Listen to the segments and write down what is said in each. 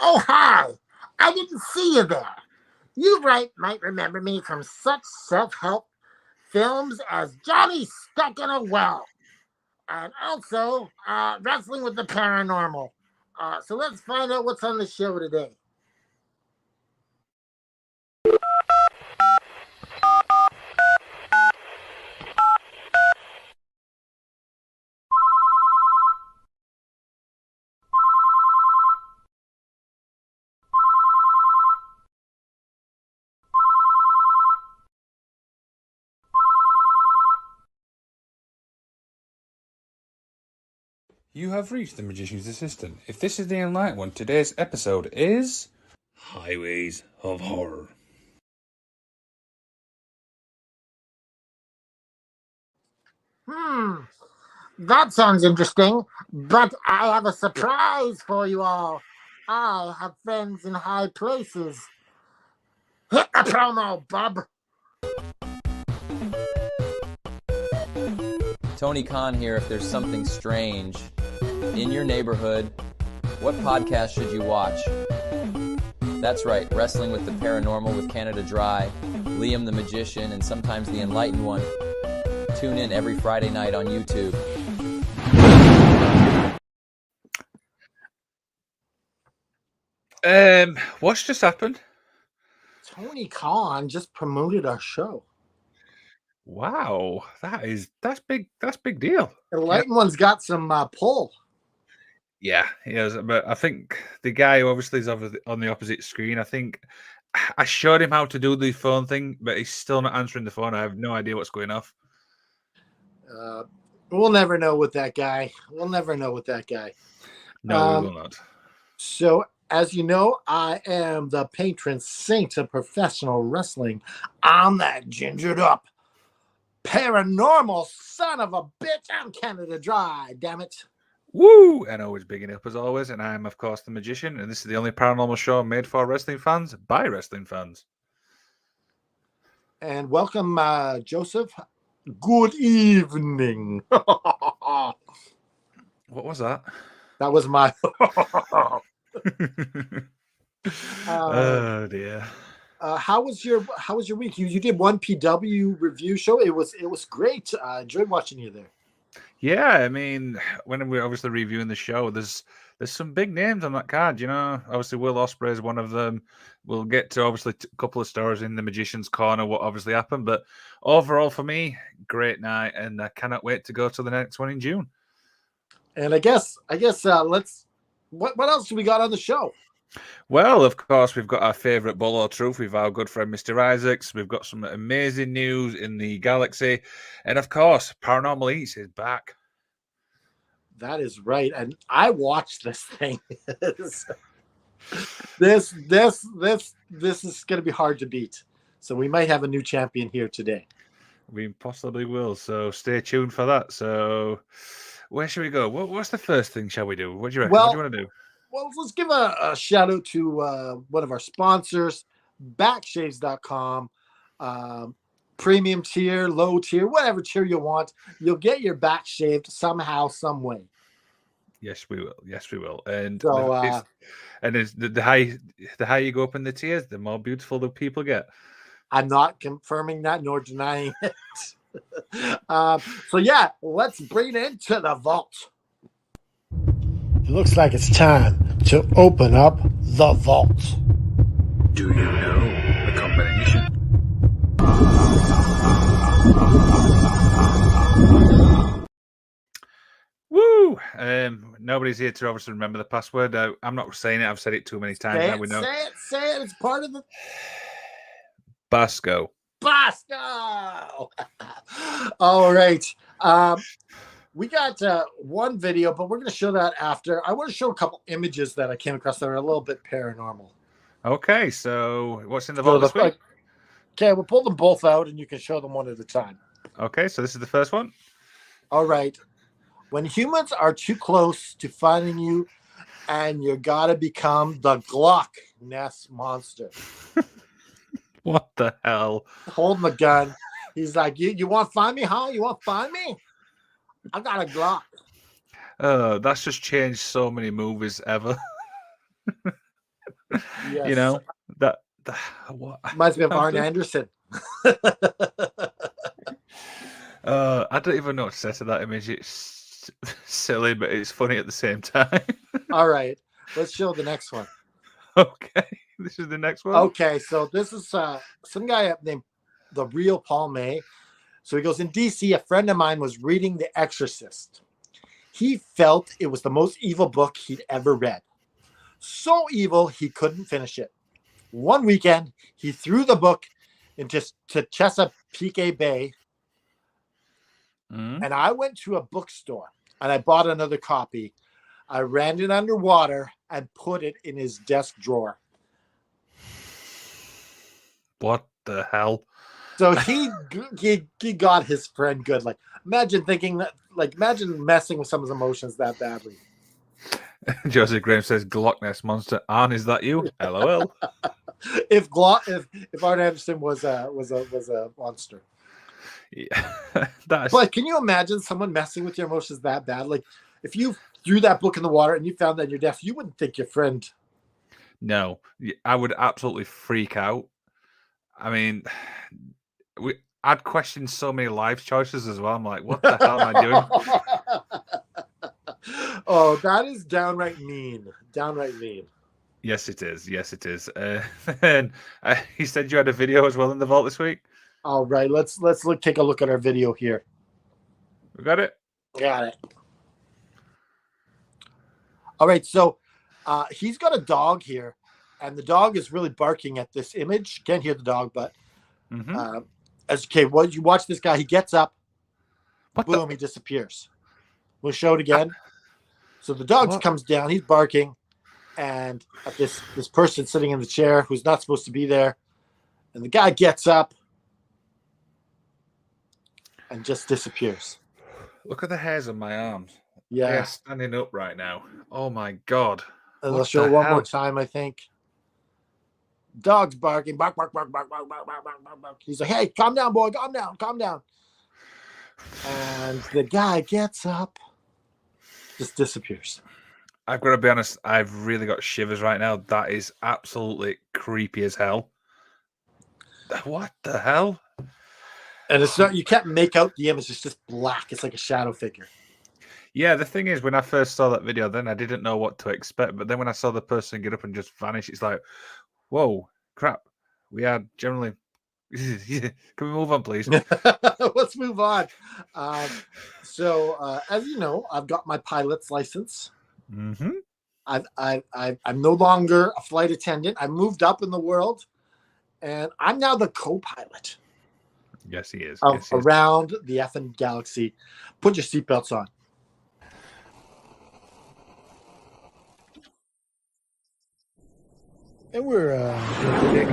Oh, hi! I didn't see you there. Might remember me from such self help films as Johnny Stuck in a Well and also Wrestling with the Paranormal. So let's find out what's on the show today. You have reached the Magician's Assistant. If this is the Enlightened one, today's episode is Highways of Horror. Hmm, that sounds interesting, but I have a surprise for you all. I have friends in high places. Hit the promo, bub. Tony Khan here. If there's something strange in your neighborhood, what podcast should you watch? That's right, Wrestling with the Paranormal with Canada Dry, Liam the Magician, and sometimes the Enlightened One. Tune in every Friday night on YouTube. What's just happened? Tony Khan just promoted our show. Wow, that's big. That's big deal. Enlightened One's got some pull. Yeah, he has. But I think the guy who obviously is on the opposite screen. I think I showed him how to do the phone thing, but he's still not answering the phone. I have no idea what's going off. We'll never know with that guy. We'll never know with that guy. No, we will not. So, as you know, I am the patron saint of professional wrestling. I'm that gingered up, paranormal son of a bitch. I'm Canada Dry, damn it. Woo! And always bigging up as always. And I'm, of course, the Magician. And this is the only paranormal show made for wrestling fans by wrestling fans. And welcome, Joseph. Good evening. What was that? That was my. Oh dear. How was your week? You did one PW review show. It was great. I enjoyed watching you there. Yeah, I mean, when we're obviously reviewing the show, there's some big names on that card. You know, obviously Will Ospreay is one of them. We'll get to obviously a couple of stories in the Magician's Corner, what obviously happened. But overall, for me, great night, and I cannot wait to go to the next one in June. And I guess let's. What else do we got on the show? Well, of course, we've got our favourite Bull or Truth with our good friend Mr. Isaacs. We've got some amazing news in the galaxy. And of course, Paranormal Eats is back. That is right. And I watched this thing. this is going to be hard to beat. So we might have a new champion here today. We possibly will. So stay tuned for that. So where should we go? What's the first thing shall we do? What do you reckon? What do you want to do? Well, let's give a shout out to one of our sponsors, backshaves.com. Premium tier, low tier, whatever tier you want. You'll get your back shaved somehow, some way. Yes, we will. Yes, we will. And so, the higher you go up in the tiers, the more beautiful the people get. I'm not confirming that nor denying it. So yeah, let's bring it into the vault. It looks like it's time to open up the vault. Do you know the combination? Woo! Nobody's here to obviously remember the password. I'm not saying it. I've said it too many times. Say now it, we know. Say it. It's part of the Basco. All right. We got one video, but we're going to show that after. I want to show a couple images that I came across that are a little bit paranormal. Okay, so what's in the vault this week? Okay, we'll pull them both out, and you can show them one at a time. Okay, so this is the first one. All right. When humans are too close to finding you, and you got to become the Glock Ness monster. What the hell? Holding the gun. He's like, you want to find me, huh? You want to find me? I got a Glock. That's just changed so many movies ever. Yes. You know, that what? Reminds me of Arn Anderson. I don't even know what to say to that image. It's silly, but it's funny at the same time. All right, let's show the next one. Okay, this is the next one. Okay, so this is some guy named the Real Paul May. So he goes, in DC, a friend of mine was reading The Exorcist. He felt it was the most evil book he'd ever read. So evil, he couldn't finish it. One weekend, he threw the book into Chesapeake Bay, and I went to a bookstore, and I bought another copy. I ran it underwater and put it in his desk drawer. What the hell? So he got his friend good. Like, imagine thinking that, like, imagine messing with someone's emotions that badly. Joseph Graham says, Glock Ness Monster. Arn, is that you? LOL. if Arn Anderson was a monster. Yeah. That's... But can you imagine someone messing with your emotions that bad? Like, if you threw that book in the water and you found that in your desk, you wouldn't think your friend. No, I would absolutely freak out. I mean, I'd question so many life choices as well. I'm like, what the hell am I doing? Oh, that is downright mean. Downright mean. Yes, it is. Yes, it is. And he said you had a video as well in the vault this week. All right, let's take a look at our video here. We got it. Got it. All right, so he's got a dog here, and the dog is really barking at this image. Can't hear the dog, but well, you watch this guy. He gets up, boom, he disappears. We'll show it again. So the dog comes down. He's barking, and at this person sitting in the chair who's not supposed to be there, and the guy gets up and just disappears. Look at the hairs on my arms. Yeah, they are standing up right now. Oh my god! And I'll show it one more time. I think. Dog's barking, bark, bark, bark, bark, bark, bark, bark, bark, bark. He's like, "Hey, calm down, boy, calm down, calm down." And the guy gets up, just disappears. I've got to be honest, I've really got shivers right now. That is absolutely creepy as hell. What the hell? And it's not, you can't make out the image. It's just black. It's like a shadow figure. Yeah, the thing is, when I first saw that video, then I didn't know what to expect. But then when I saw the person get up and just vanish, it's like, whoa, crap. We are generally... Can we move on, please? Let's move on. So, as you know, I've got my pilot's license. Mm-hmm. I'm no longer a flight attendant. I moved up in the world, and I'm now the co-pilot. Yes, he is. Around the effing galaxy. Put your seatbelts on. And we're doing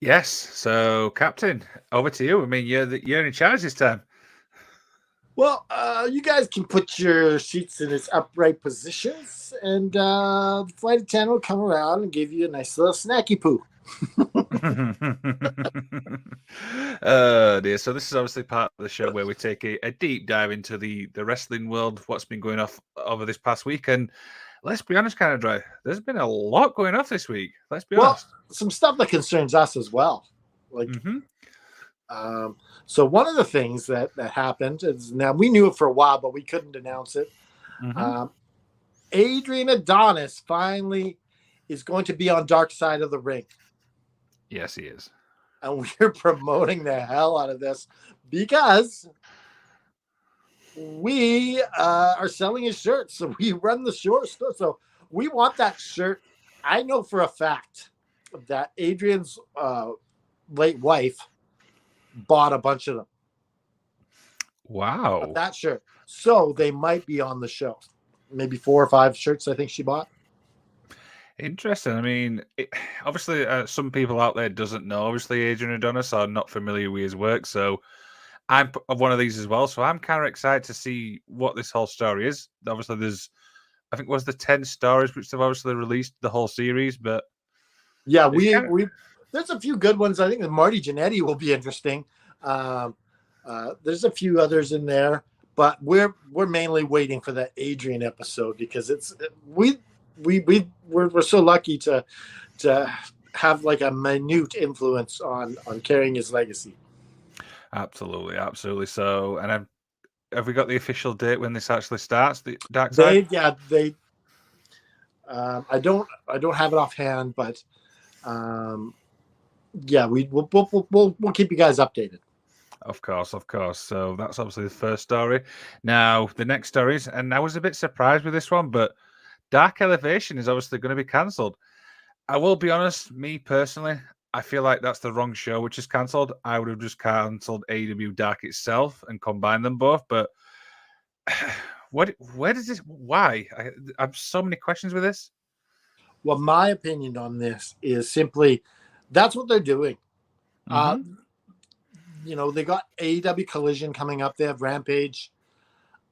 Yes. So, Captain, over to you. I mean, you're in charge this time. Well, you guys can put your seats in its upright positions, and the flight attendant will come around and give you a nice little snacky poo. Oh dear. So this is obviously part of the show where we take a deep dive into the wrestling world, what's been going off over this past week. And let's be honest, kind of dry, there's been a lot going off this week. Let's be honest. Some stuff that concerns us as well. Like, so one of the things that happened is, now we knew it for a while, but we couldn't announce it. Adrian Adonis finally is going to be on Dark Side of the Ring. Yes, he is. And we're promoting the hell out of this because we are selling his shirt. So we run the short store. So we want that shirt. I know for a fact that Adrian's late wife bought a bunch of them. Wow. Of that shirt. So they might be on the show. Maybe 4 or 5 shirts I think she bought. Interesting. I mean, obviously, some people out there doesn't know. Obviously, Adrian Adonis are not familiar with his work, so I'm one of these as well. So I'm kind of excited to see what this whole story is. Obviously, I think was the 10 stories which they've obviously released the whole series, but yeah, there's a few good ones. I think the Marty Jannetty will be interesting. There's a few others in there, but we're mainly waiting for that Adrian episode because we're so lucky to have like a minute influence on carrying his legacy. Absolutely, absolutely. So, and have we got the official date when this actually starts? The Dark Side? They I don't have it offhand, but we'll keep you guys updated. Of course, of course. So that's obviously the first story. Now, the next stories, and I was a bit surprised with this one, but Dark Elevation is obviously going to be cancelled. I will be honest, me personally, I feel like that's the wrong show which is cancelled. I would have just cancelled AW Dark itself and combined them both. But where does this? Why? I have so many questions with this. Well, my opinion on this is simply that's what they're doing. Mhm. They got AEW Collision coming up. They have Rampage.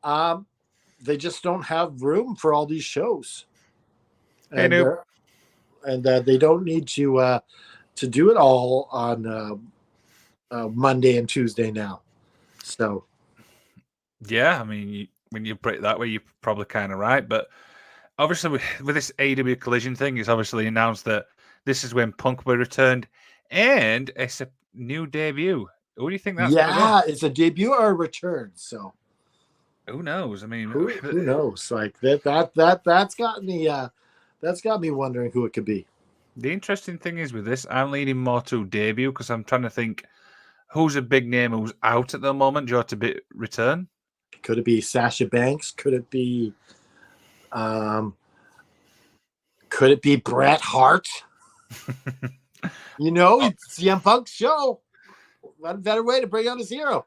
They just don't have room for all these shows, Hey, and Noob. they don't need to do it all on Monday and Tuesday now. So, Yeah, I mean, when you put it that way, you're probably kind of right. But obviously, with this AW Collision thing, it's obviously announced that this is when Punk will be returned, and it's a new debut. Who do you think that's going to yeah, it's a debut or a return. So be? Who knows? I mean, who knows? Like that's got me wondering who it could be. the interesting thing is with this, I'm leaning more to debut because I'm trying to think who's a big name who's out at the moment. Do you have to return? Could it be Sasha Banks? Could it be Bret Hart? It's CM Punk's show. What better way to bring out his hero?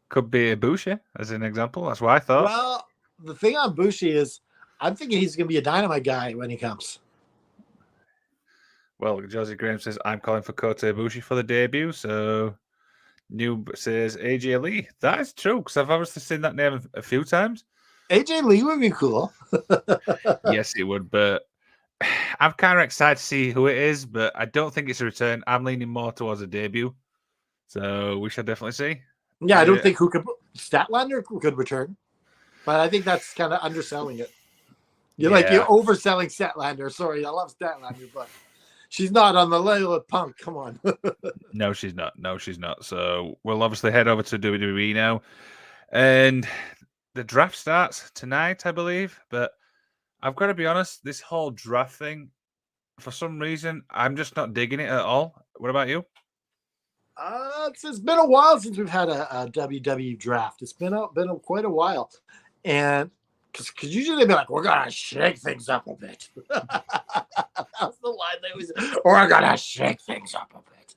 Could be Ibushi as an example. That's what I thought. Well, the thing on Bushi is I'm thinking he's going to be a Dynamite guy when he comes. Well, Josie Graham says, I'm calling for Kota Ibushi for the debut. So, Noob says AJ Lee. That is true, because I've obviously seen that name a few times. AJ Lee would be cool. Yes, it would, but I'm kind of excited to see who it is, but I don't think it's a return. I'm leaning more towards a debut. So, we shall definitely see. Yeah, I don't think Statlander could return, but I think that's kind of underselling it. You're overselling Statlander. Sorry, I love Statlander, but she's not on the level of Punk. Come on. No, she's not. No, she's not. So we'll obviously head over to WWE now. And the draft starts tonight, I believe. But I've got to be honest, this whole draft thing, for some reason, I'm just not digging it at all. What about you? It's been a while since we've had a WWE draft. It's been quite a while. And because usually they'd be like, we're going to shake things up a bit. That's the line they always say. We're going to shake things up a bit.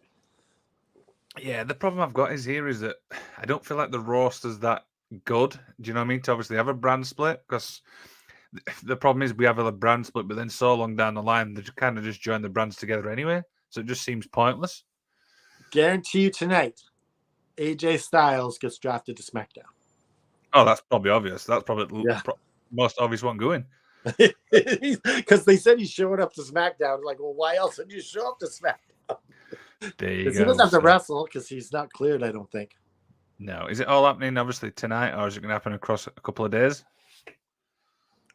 Yeah, the problem I've got is that I don't feel like the roster's that good. Do you know what I mean? To obviously have a brand split, because the problem is we have a brand split, but then so long down the line, they kind of just join the brands together anyway. So it just seems pointless. Guarantee you tonight, AJ Styles gets drafted to SmackDown. Oh, that's probably obvious. That's probably the most obvious one going. Because they said he's showing up to SmackDown. Like, well, why else would you show up to SmackDown? There you go. He doesn't have to wrestle because he's not cleared, I don't think. No. Is it all happening obviously tonight, or is it going to happen across a couple of days?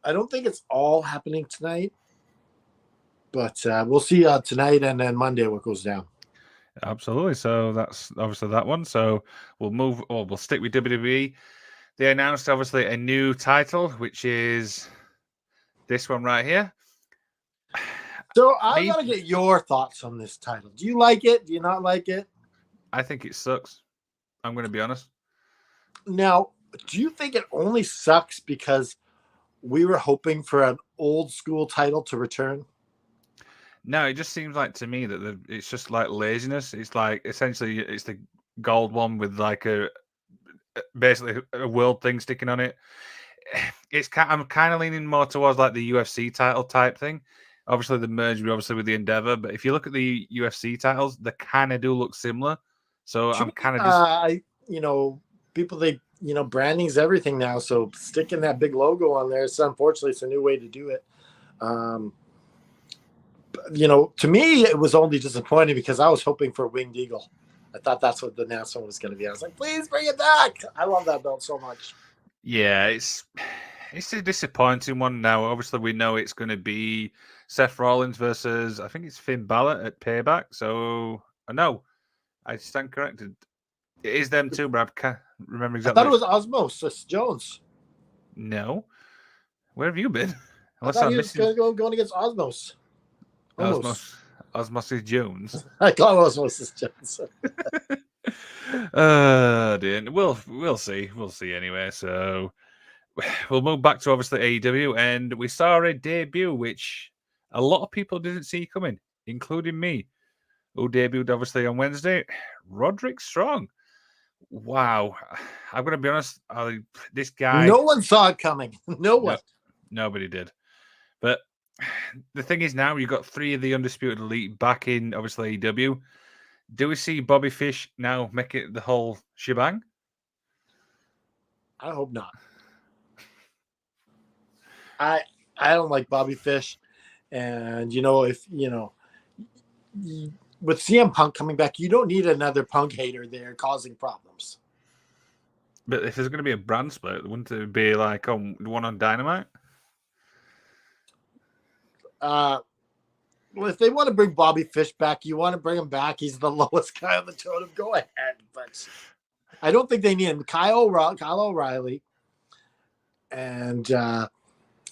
I don't think it's all happening tonight, but we'll see tonight and then Monday what goes down. Absolutely. So that's obviously that one. So we'll stick with WWE. They announced obviously a new title, which is this one right here. So I gotta get your thoughts on this title. Do you like it? Do you not like it? I think it sucks. I'm going to be honest. Now, do you think it only sucks because we were hoping for an old school title to return? No, it just seems like to me that it's just like laziness. It's like essentially it's the gold one with like basically a world thing sticking on it. I'm kind of leaning more towards like the UFC title type thing. Obviously, the merge with the Endeavor, but if you look at the UFC titles, they kind of do look similar. So I'm kind of just people branding's everything now. So sticking that big logo on there, unfortunately, it's a new way to do it. To me, it was only disappointing because I was hoping for Winged Eagle. I thought that's what the next one was going to be. I was like, please bring it back. I love that belt so much. Yeah, it's a disappointing one now. Obviously, we know it's going to be Seth Rollins versus, I think it's Finn Balor at Payback. So, no, I stand corrected. It is them two, but I can't remember I exactly thought it which. was Osmosis Jones. No. Where have you been? I Unless thought I'm he was missing going against Osmos. Almost. Osmosis Jones. I call him Osmosis Jones. Dear. We'll see. We'll see anyway. So we'll move back to obviously AEW, and we saw a debut which a lot of people didn't see coming, including me, who debuted obviously on Wednesday. Roderick Strong. Wow, I'm gonna be honest. This guy, No one saw it coming. No one. no, nobody did. But the thing is, now you've got three of the undisputed elite back in obviously AEW. Do we see Bobby Fish now make it the whole shebang? I hope not. I don't like Bobby Fish, and if with CM Punk coming back, you don't need another Punk hater there causing problems. But if there's going to be a brand split, wouldn't it be like on one on Dynamite? Well, if they want to bring Bobby Fish back, you want to bring him back. He's the lowest guy on the totem. Go ahead, but I don't think they need him. Kyle O'Reilly and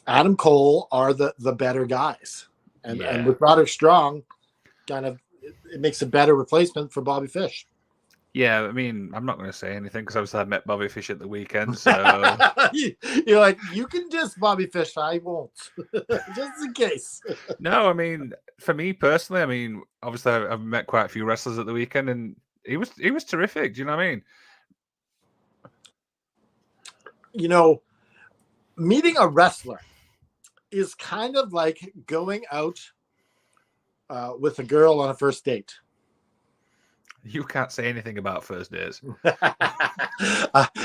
Adam Cole are the better guys, and with Roderick Strong, kind of it makes a better replacement for Bobby Fish. Yeah, I mean, I'm not going to say anything because obviously I met Bobby Fish at the weekend. So You're like, you can diss Bobby Fish. I won't, just in case. no, I mean, for me personally, I mean, obviously I've met quite a few wrestlers at the weekend, and he was terrific. Do you know what I mean? Meeting a wrestler is kind of like going out with a girl on a first date. You can't say anything about first dates.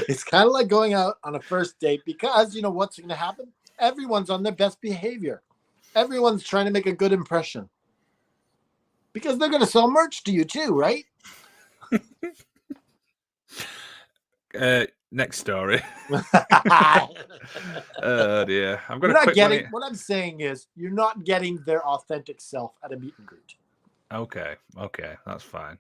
It's kind of like going out on a first date because you know what's going to happen? Everyone's on their best behavior. Everyone's trying to make a good impression because they're going to sell merch to you too, right? Next story. Oh dear, I'm going You're to not getting. money. What I'm saying is, you're not getting their authentic self at a meet and greet. Okay, that's fine.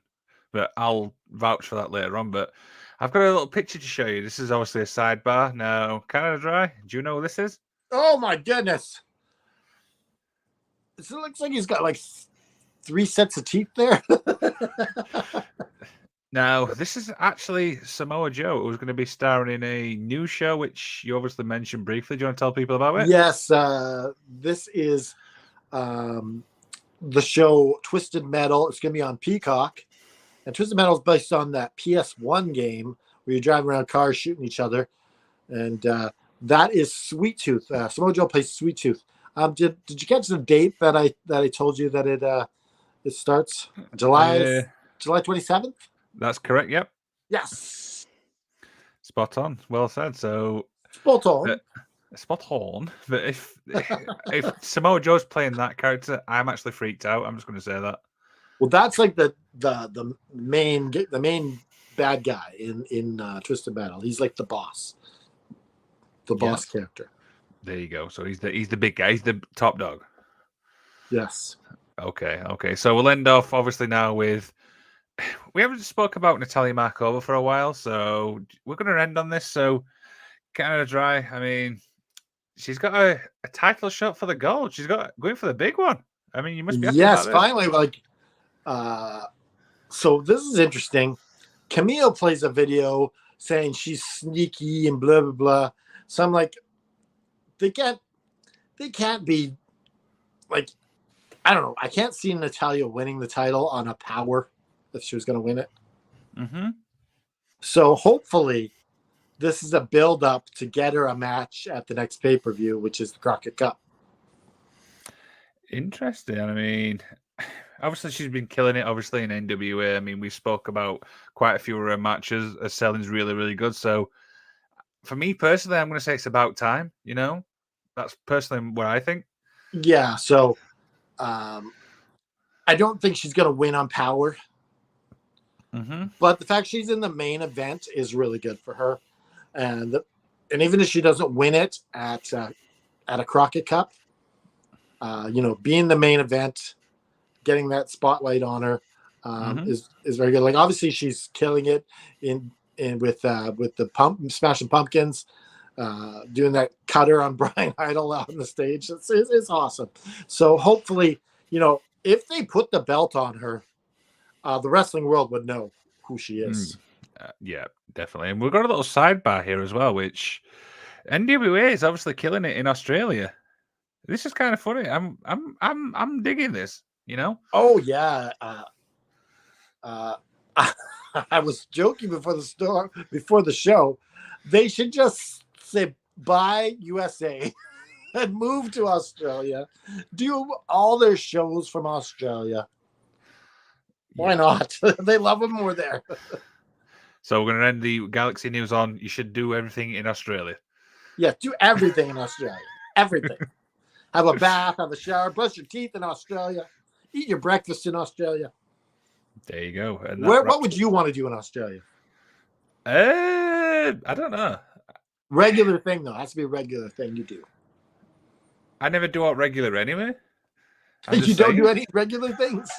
But I'll vouch for that later on. But I've got a little picture to show you. This is obviously a sidebar. Now, Canada Dry, do you know what this is? Oh my goodness! It looks like he's got like 3 sets of teeth there. Now, this is actually Samoa Joe, who's going to be starring in a new show, which you obviously mentioned briefly. Do you want to tell people about it? Yes, this is the show Twisted Metal. It's going to be on Peacock. And Twisted Metal is based on that PS1 game where you drive around cars shooting each other. And that is Sweet Tooth. Samoa Joe plays Sweet Tooth. Did you catch the date that I told you that it starts? July 27th? That's correct, yep. Yes. Spot on. Well said. So Spot on. Spot on. But if Samoa Joe's playing that character, I'm actually freaked out. I'm just going to say that. Well, that's like the main bad guy in Twisted Metal. He's like the boss character. There you go. So he's the big guy. He's the top dog. Yes. Okay. So we'll end off obviously now with. We haven't spoke about Natalia Markova for a while, so we're going to end on this. So Canada Dry. I mean, she's got a title shot for the gold. She's got going for the big one. I mean, you must be happy about this. Finally. Like, so this is interesting. Camille plays a video saying she's sneaky and blah blah blah. So I'm like, they can't be like, I don't know. I can't see Natalia winning the title on a power if she was going to win it. Mm-hmm. So hopefully, this is a build up to get her a match at the next pay-per-view, which is the Crockett Cup. Interesting. I mean, obviously she's been killing it. Obviously in NWA. I mean, we spoke about quite a few of her matches. Her selling's really, really good. So for me personally, I'm going to say it's about time. You know, that's personally what I think. Yeah. So I don't think she's going to win on power. Mm-hmm. But the fact she's in the main event is really good for her. And and even if she doesn't win it at a Crockett Cup, being the main event, getting that spotlight on her is very good. Like obviously she's killing it in with the Smashing Pumpkins, doing that cutter on Brian Idol out on the stage. It's awesome. So hopefully, if they put the belt on her, the wrestling world would know who she is. Yeah, definitely. And we've got a little sidebar here as well, which NWA is obviously killing it in Australia. This is kind of funny. I'm digging this. Oh yeah. I was joking before the show. They should just say bye USA and move to Australia. Do all their shows from Australia. Why not? They love them more there. So we're going to end the Galaxy News on you should do everything in Australia. Yeah, do everything in Australia. Everything. Have a bath, have a shower, brush your teeth in Australia, eat your breakfast in Australia. There you go. And what would you want to do in Australia? I don't know. Regular thing, though. It has to be a regular thing you do. I never do out regular anyway. You don't do any regular things?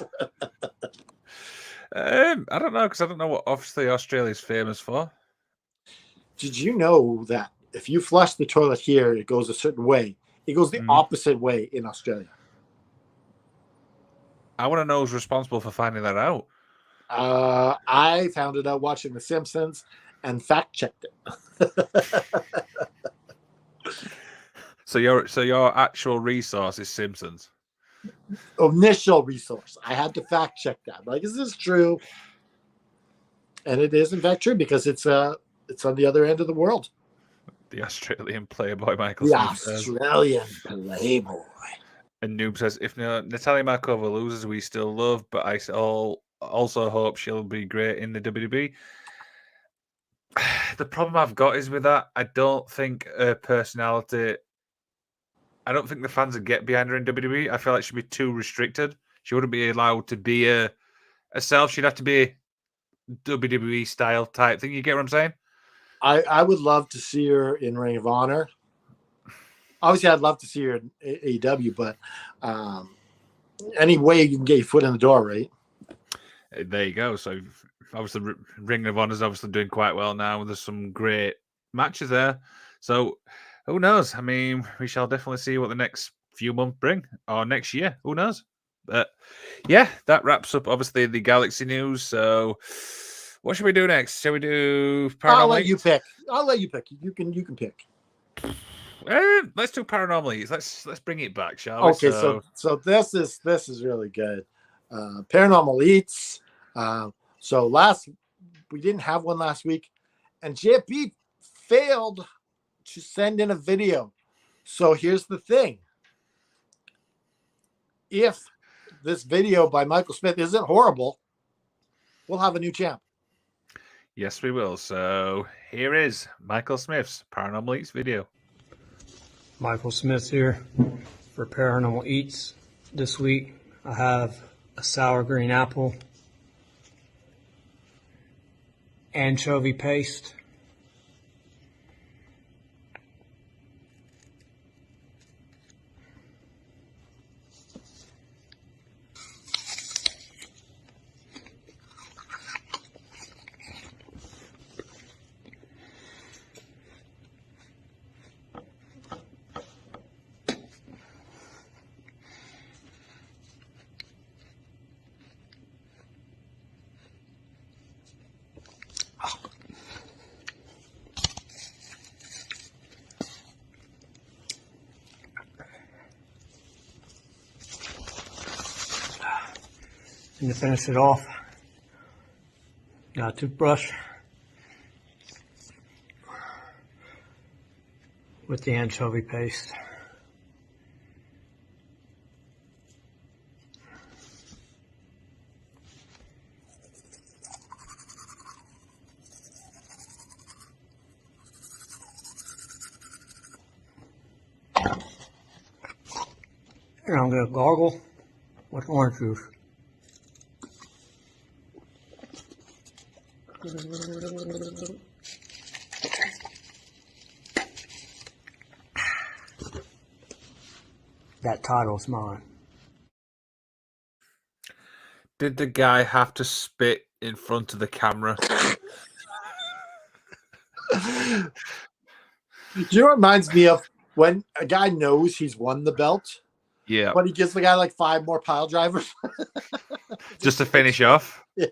I don't know, because I don't know what obviously Australia's famous for. Did you know that if you flush the toilet here, it goes a certain way? It goes the opposite way in Australia. I want to know who's responsible for finding that out. I found it out watching The Simpsons and fact checked it. So your actual resource is Simpsons. Initial resource. I had to fact check that. Like, is this true? And it is in fact true because it's on the other end of the world. The Australian Playboy Michael. The Australian Playboy. And Noob says, if Natalia Markova loses, we still love, but I also hope she'll be great in the WWE. The problem I've got is with that, I don't think her personality, I don't think the fans would get behind her in WWE. I feel like she'd be too restricted. She wouldn't be allowed to be herself. She'd have to be a WWE style type thing. You get what I'm saying? I would love to see her in Ring of Honor. Obviously, I'd love to see her in AEW, but any way you can get your foot in the door, right? There you go. So obviously, Ring of Honor is obviously doing quite well now. There's some great matches there. So who knows? I mean, we shall definitely see what the next few months bring, or next year. Who knows? But yeah, that wraps up obviously the Galaxy news. So what should we do next? Shall we do Paranormal? I'll let you pick. You can pick. Let's do Paranormal. Let's bring it back, shall we? Okay, so this is really good. Paranormal Eats. So we didn't have one last week, and JP failed to send in a video. So here's the thing: if this video by Michael Smith isn't horrible, we'll have a new champ. Yes, we will. So here is Michael Smith's Paranormal Eats video. Michael Smith here for Paranormal Eats. This week I have a sour green apple, anchovy paste, and to finish it off, got a toothbrush with the anchovy paste. And I'm going to gargle with orange juice. that title's mine. Did the guy have to spit in front of the camera? Do you know what it reminds me of? When a guy knows he's won the belt, Yeah. but he gives the guy like 5 more pile drivers. Just to finish off? Yes.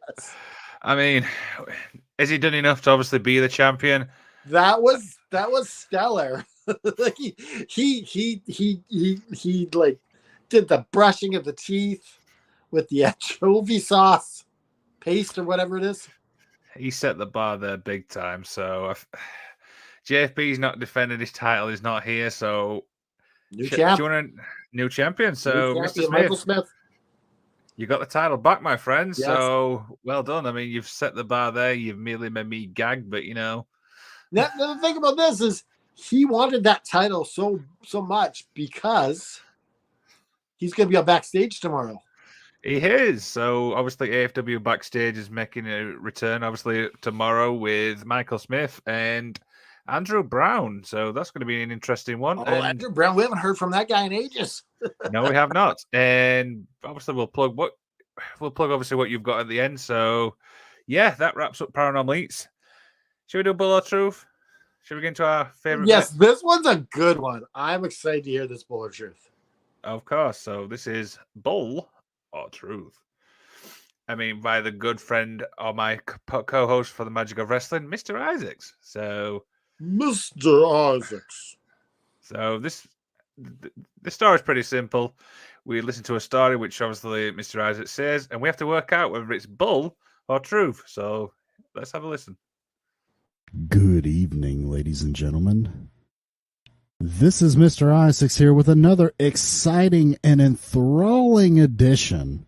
I mean, has he done enough to obviously be the champion? That was stellar. Like he like did the brushing of the teeth with the anchovy sauce paste or whatever it is. He set the bar there big time. So JFB's not defending his title. He's not here. So New do you want a new champion? So New Mr. champion, Smith, Michael Smith. you got the title back, my friend. Yes. So well done. I mean, you've set the bar there. You've merely made me gag, but you know. Now, the thing about this is he wanted that title so much because he's going to be on Backstage tomorrow. He is. So obviously AFW Backstage is making a return obviously tomorrow with Michael Smith and Andrew Brown. So that's going to be an interesting one. Oh, and Andrew Brown, we haven't heard from that guy in ages. no, we have not. And obviously we'll plug obviously what you've got at the end. So yeah, that wraps up Paranormal Eats. Should we do Bull or Truth? Should we get into our favorite? Yes, bit? this one's a good one. I'm excited to hear this Bull or Truth. Of course. So this is Bull or Truth. I mean, by the good friend or my co-host for the Magic of Wrestling, Mr. Isaacs. So, Mr. Isaacs. So the story is pretty simple. We listen to a story which obviously Mr. Isaacs says, and we have to work out whether it's bull or truth. So let's have a listen. Good evening, ladies and gentlemen. This is Mr. Isaacs here with another exciting and enthralling edition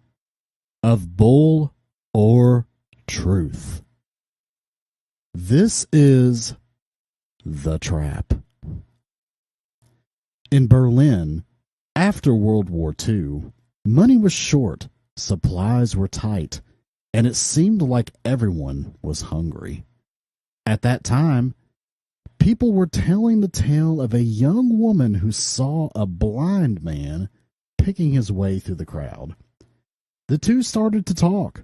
of Bull or Truth. This is The Trap. In Berlin, after World War II, money was short, supplies were tight, and it seemed like everyone was hungry. At that time, people were telling the tale of a young woman who saw a blind man picking his way through the crowd. The two started to talk.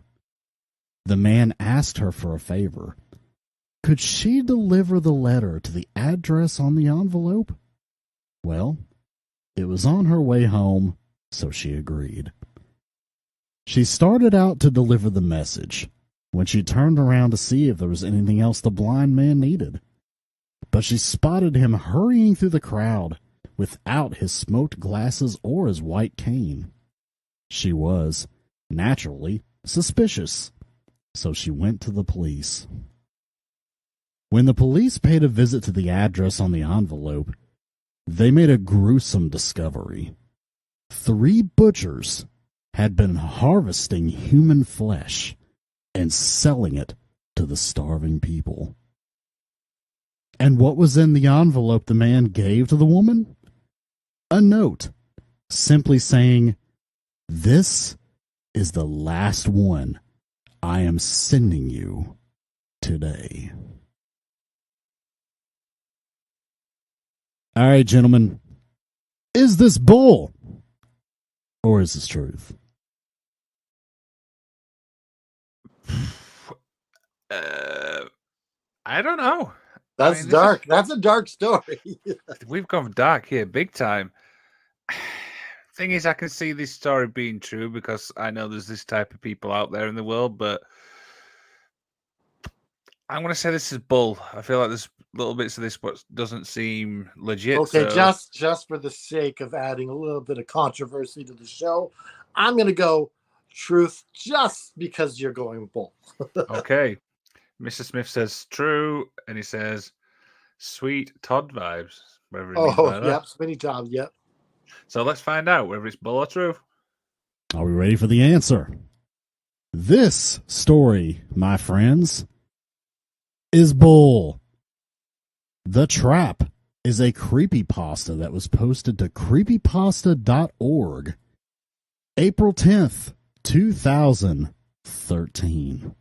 The man asked her for a favor. Could she deliver the letter to the address on the envelope? Well, it was on her way home, so she agreed. She started out to deliver the message when she turned around to see if there was anything else the blind man needed. But she spotted him hurrying through the crowd without his smoked glasses or his white cane. She was, naturally, suspicious, so she went to the police. When the police paid a visit to the address on the envelope, they made a gruesome discovery. 3 butchers had been harvesting human flesh and selling it to the starving people. And what was in the envelope the man gave to the woman? A note, simply saying, "This is the last one I am sending you today." All right, gentlemen, is this bull or is this truth? I don't know. That's dark. That's a dark story. We've gone dark here, big time. Thing is, I can see this story being true because I know there's this type of people out there in the world, but I'm going to say this is bull. I feel like there's little bits of this what doesn't seem legit. Okay, so... just for the sake of adding a little bit of controversy to the show, I'm going to go truth just because you're going bull. Okay. Mr. Smith says true, and he says sweet Todd vibes. Whatever he means by that. Yep, Sweeney Todd, yep. So let's find out whether it's bull or true. Are we ready for the answer? This story, my friends, is bull. The Trap is a creepypasta that was posted to creepypasta.org April 10th, 2013.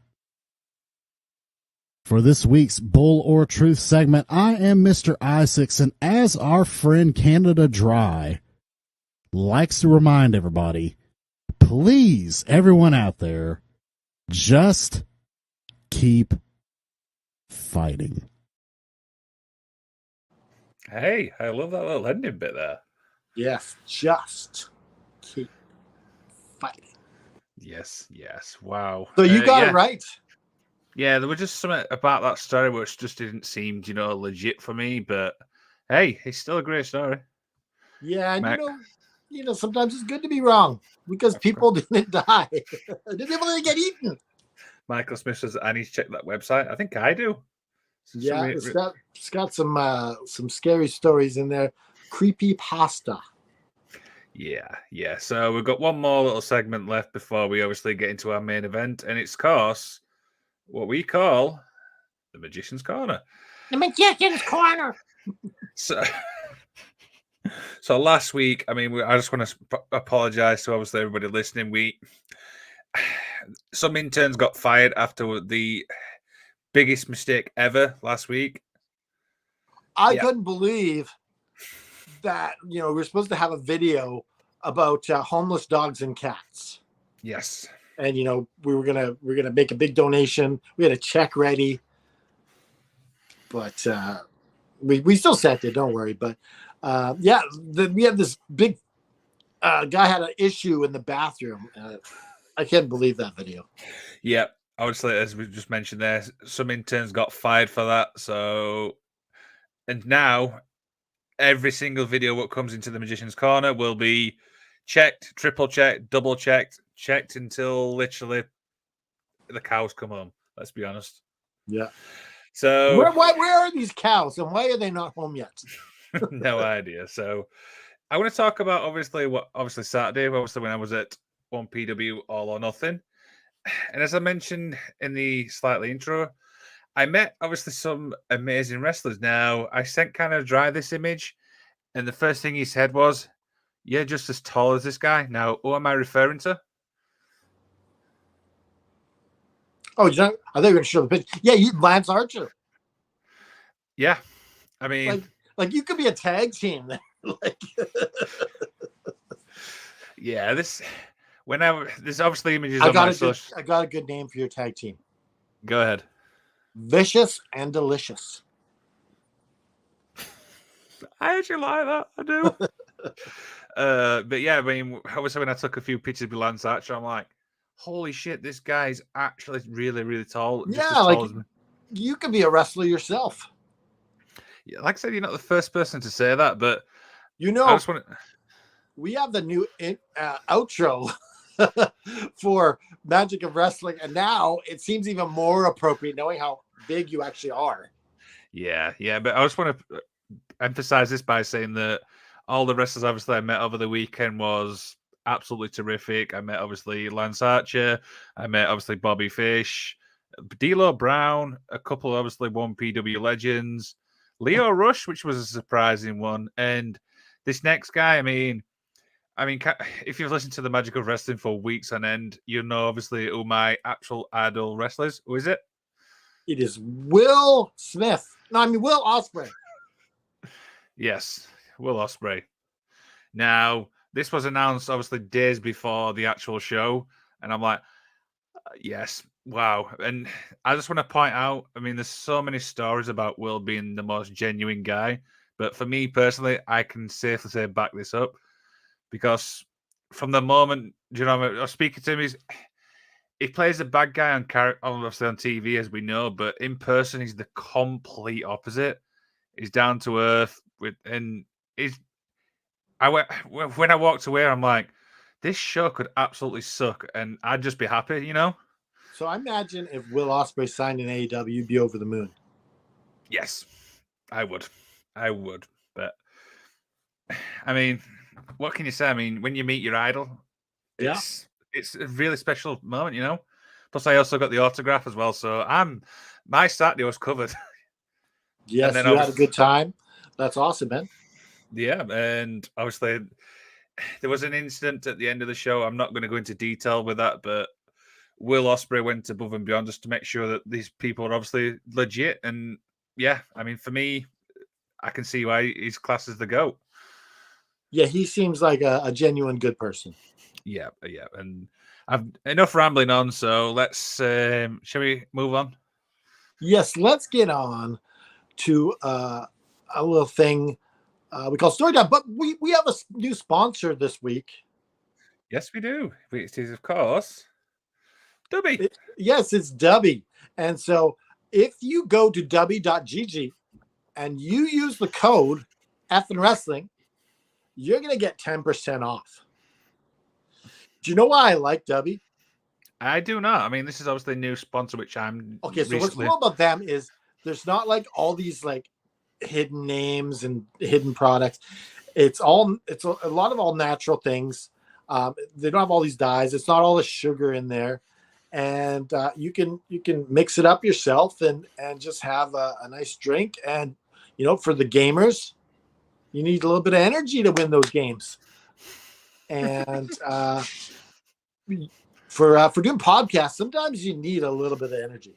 For this week's Bull or Truth segment, I am Mr. Isaacs, and as our friend Canada Dry likes to remind everybody, please, everyone out there, just keep fighting. Hey, I love that little ending bit there. Yes, just keep fighting. Yes. Wow. So you got yeah. it right. Yeah, there was just something about that story which just didn't seem, legit for me. But hey, it's still a great story. Yeah, and Mac, sometimes it's good to be wrong because of people didn't die. The people didn't get eaten. Michael Smith says, I need to check that website. I think I do. Yeah, it's got some scary stories in there. Creepy pasta. Yeah. So we've got one more little segment left before we obviously get into our main event, and it's, of course, what we call the Magician's Corner. The Magician's Corner. So, so last week, I just want to apologize to obviously everybody listening. Some interns got fired after the biggest mistake ever last week. I couldn't believe that we're supposed to have a video about homeless dogs and cats. Yes. And we were gonna make a big donation. We had a check ready, but we still sent it. Don't worry. But we had this big guy had an issue in the bathroom. I can't believe that video. Yeah. Obviously, as we just mentioned there, some interns got fired for that. So, and now every single video what comes into the Magician's Corner will be checked, triple checked, double checked, checked until literally the cows come home. Let's be honest. Yeah. So where are these cows and why are they not home yet? No idea. So I want to talk about obviously Saturday, obviously when I was at 1PW All or Nothing. And as I mentioned in the slightly intro, I met obviously some amazing wrestlers. Now I sent kind of Dry this image, and the first thing he said was, "You're just as tall as this guy." Now, who am I referring to? Oh, I thought you were going to show the picture. Yeah, Lance Archer. Yeah, I mean, like you could be a tag team. Yeah, this obviously images I on my social. I got a good name for your tag team. Go ahead. Vicious and Delicious. I actually like that. I do. But yeah, I mean, obviously when I took a few pictures with Lance Archer, I'm like, holy shit, this guy's actually really, really tall. Just as tall as me. You could be a wrestler yourself. Yeah, like I said, you're not the first person to say that, but I just want to... we have the new outro for Magic of Wrestling, and now it seems even more appropriate knowing how big you actually are. Yeah, but I just want to emphasize this by saying that all the wrestlers obviously I met over the weekend was absolutely terrific. I met obviously Lance Archer, I met obviously Bobby Fish, D'Lo Brown, a couple obviously 1PW legends, Leo Rush, which was a surprising one, and this next guy, I mean, if you've listened to the Magic of Wrestling for weeks on end, you know obviously who my actual idol wrestlers. Who is it? It is Will Smith. No, I mean Will Ospreay. Yes, Will Ospreay. Now, this was announced obviously days before the actual show, and I'm like, yes, wow. And I just want to point out, I mean, there's so many stories about Will being the most genuine guy, but for me personally, I can safely say back this up because from the moment, I was speaking to him, he plays a bad guy obviously on TV, as we know, but in person, he's the complete opposite. He's down to earth when I walked away, I'm like, this show could absolutely suck, and I'd just be happy, So I imagine if Will Ospreay signed in AEW, you'd be over the moon. Yes, I would. But I mean, what can you say? I mean, when you meet your idol, it's a really special moment, Plus, I also got the autograph as well, so my Saturday was covered. Yes, you had a good time. That's awesome, man. Yeah, and obviously there was an incident at the end of the show. I'm not going to go into detail with that, but Will Ospreay went above and beyond just to make sure that these people are obviously legit. And yeah, I mean, for me, I can see why he's classed as the GOAT. Yeah, he seems like a genuine good person. Yeah, yeah. And I've enough rambling on, so let's shall we move on? Yes, let's get on to a little thing we call story time. But we have a new sponsor this week. Yes, we do. It is, of course, Dubby. Yes, it's Dubby. And so if you go to dubby.gg and you use the code Effin Wrestling, you're going to get 10% off. Do you know why I like Dubby? I do not. I mean, this is obviously a new sponsor, which I'm Okay, so what's recently. cool about them is there's not like all these like hidden names and hidden products. It's a lot of all natural things. They don't have all these dyes. It's not all the sugar in there, and you can mix it up yourself and just have a nice drink. And for the gamers, you need a little bit of energy to win those games. And for doing podcasts, sometimes you need a little bit of energy.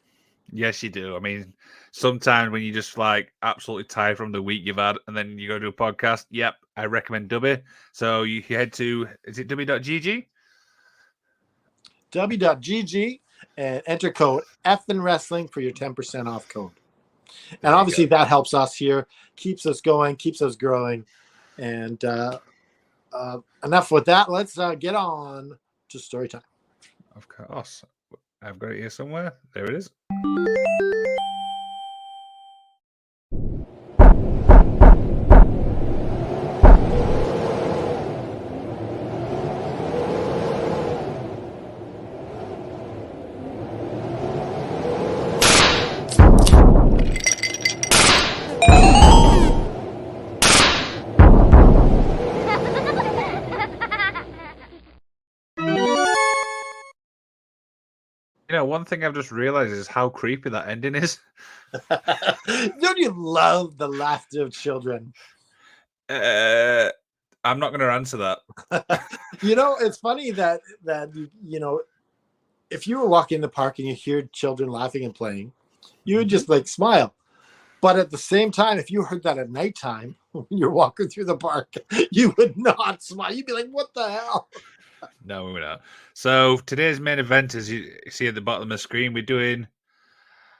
Yes, you do. I mean, sometimes when you just like absolutely tired from the week you've had, and then you go to a podcast. Yep, I recommend Dubby. So you head to, is it dubby.gg? W.gg and enter code Effin Wrestling for your 10% off code. And There you obviously go. that helps us here, keeps us going, keeps us growing. And enough with that. Let's get on to story time. Of course. I've got it here somewhere. There it is. One thing I've just realized is how creepy that ending is. Don't you love the laughter of children? I'm not going to answer that. It's funny that if you were walking in the park and you hear children laughing and playing, you would just like smile. But at the same time, if you heard that at nighttime when you're walking through the park, you would not smile. You'd be like, "What the hell?" No, we're not. So today's main event, as you see at the bottom of the screen, we're doing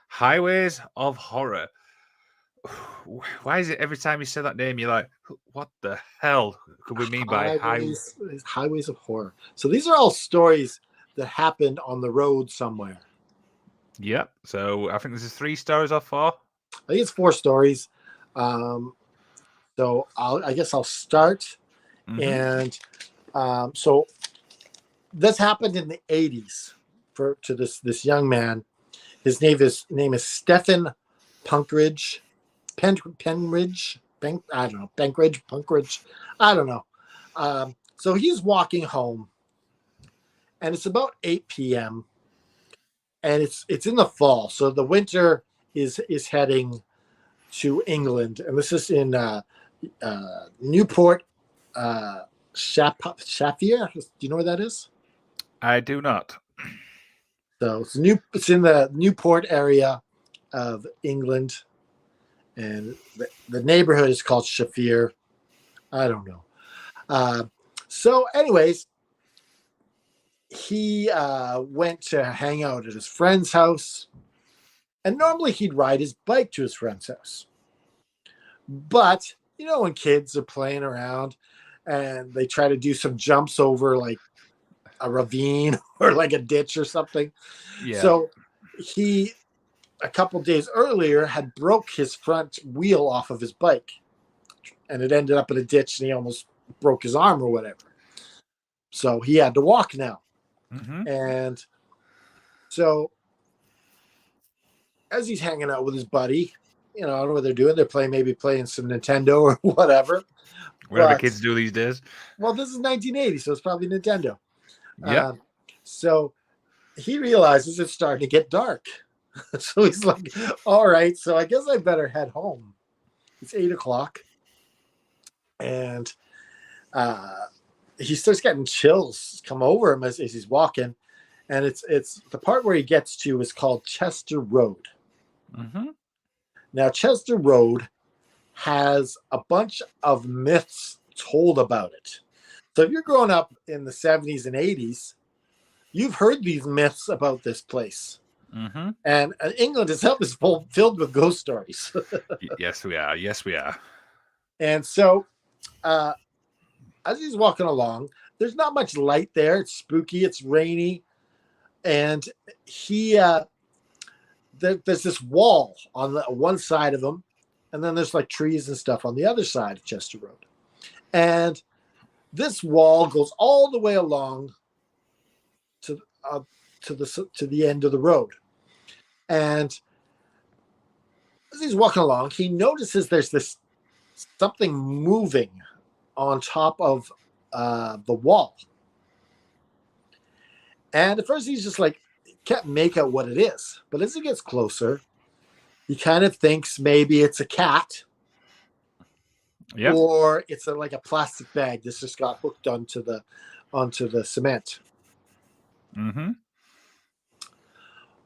Highways of Horror. Why is it every time you say that name, you're like, what the hell could we mean by Highways of Horror? So these are all stories that happened on the road somewhere. Yep. So I think this is 3 stories or 4. I think it's 4 stories. So I guess I'll start. Mhm. And so this happened in the 80s to this young man. His name is Stephen Punkridge. Punkridge. I don't know. So he's walking home, and it's about 8 p.m. and it's in the fall. So the winter is heading to England, and this is in Newport, Shafir. Do you know where that is? I do not. So it's in the Newport area of England, and the neighborhood is called Shafir. I don't know. So anyways, he went to hang out at his friend's house, and normally he'd ride his bike to his friend's house. But when kids are playing around and they try to do some jumps over like a ravine or like a ditch or something. Yeah. So he, a couple days earlier, had broke his front wheel off of his bike, and it ended up in a ditch, and he almost broke his arm or whatever. So he had to walk now. Mm-hmm. And so as he's hanging out with his buddy, I don't know what they're doing. They're maybe playing some Nintendo or whatever. Whatever kids do these days. Well, this is 1980, so it's probably Nintendo. Yeah. So he realizes it's starting to get dark. So he's like, all right, so I guess I better head home. It's 8 o'clock. And he starts getting chills come over him as he's walking. And it's the part where he gets to is called Chester Road. Mm-hmm. Now, Chester Road has a bunch of myths told about it. So if you're growing up in the 70s and 80s, you've heard these myths about this place. Mm-hmm. And England itself is filled with ghost stories. Yes, we are. Yes, we are. And so as he's walking along, there's not much light there. It's spooky. It's rainy. And there's this wall on the one side of him. And then there's like trees and stuff on the other side of Chester Road. And this wall goes all the way along to the end of the road. And as he's walking along, he notices there's this something moving on top of the wall. And at first he's just like, can't make out what it is. But as he gets closer, he kind of thinks maybe it's a cat. Yep. Or it's like a plastic bag that's just got hooked onto the cement. Mm-hmm.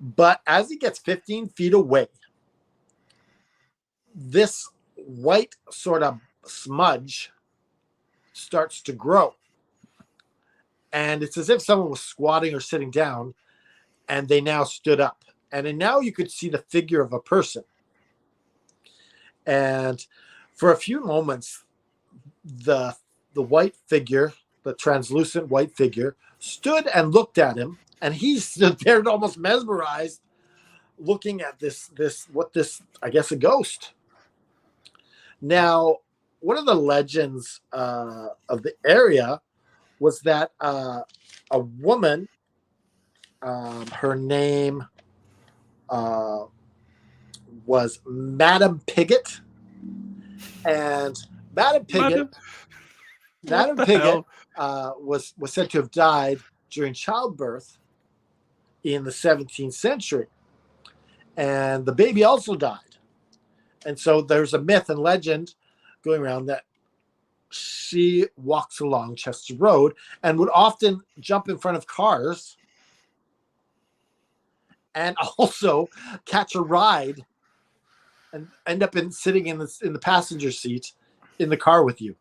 But as he gets 15 feet away, this white sort of smudge starts to grow. And it's as if someone was squatting or sitting down, and they now stood up. And then now you could see the figure of a person. And for a few moments, the white figure, the translucent white figure, stood and looked at him. And he stood there almost mesmerized, looking at this, I guess, a ghost. Now, one of the legends of the area was that a woman, her name was Madam Pigott. And Madam Pigott was said to have died during childbirth in the 17th century. And the baby also died. And so there's a myth and legend going around that she walks along Chester Road and would often jump in front of cars and also catch a ride and end up sitting in the passenger seat in the car with you.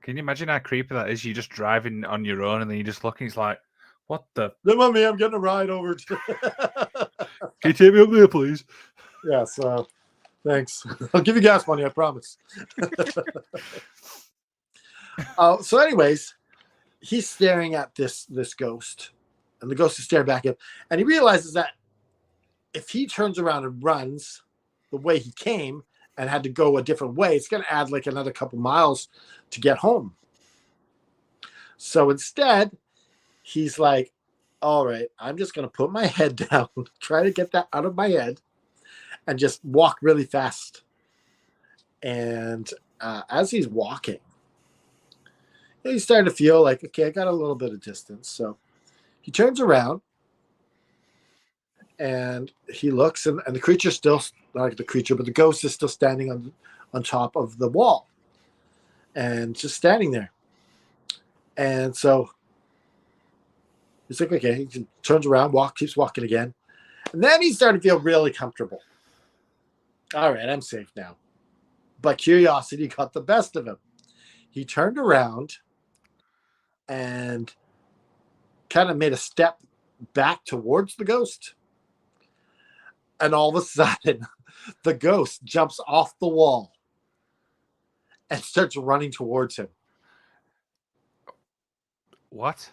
Can you imagine how creepy that is? You're just driving on your own and then you're just looking. It's like, what the? Mommy, I'm getting a ride over to. Can you take me up there, please? Yes. Thanks. I'll give you gas money, I promise. So anyways, he's staring at this ghost, and the ghost is staring back at him, and he realizes that if he turns around and runs the way he came and had to go a different way, it's going to add like another couple miles to get home. So instead, he's like, all right, I'm just going to put my head down, try to get that out of my head, and just walk really fast. And as he's walking, he's starting to feel like, okay, I got a little bit of distance. So he turns around and he looks, and the creature's still, not like the creature, but the ghost is still standing on top of the wall and just standing there. And so he's like, okay, he turns around, keeps walking again. And then he's starting to feel really comfortable. All right, I'm safe now. But curiosity got the best of him. He turned around and kind of made a step back towards the ghost. And all of a sudden, the ghost jumps off the wall and starts running towards him. What?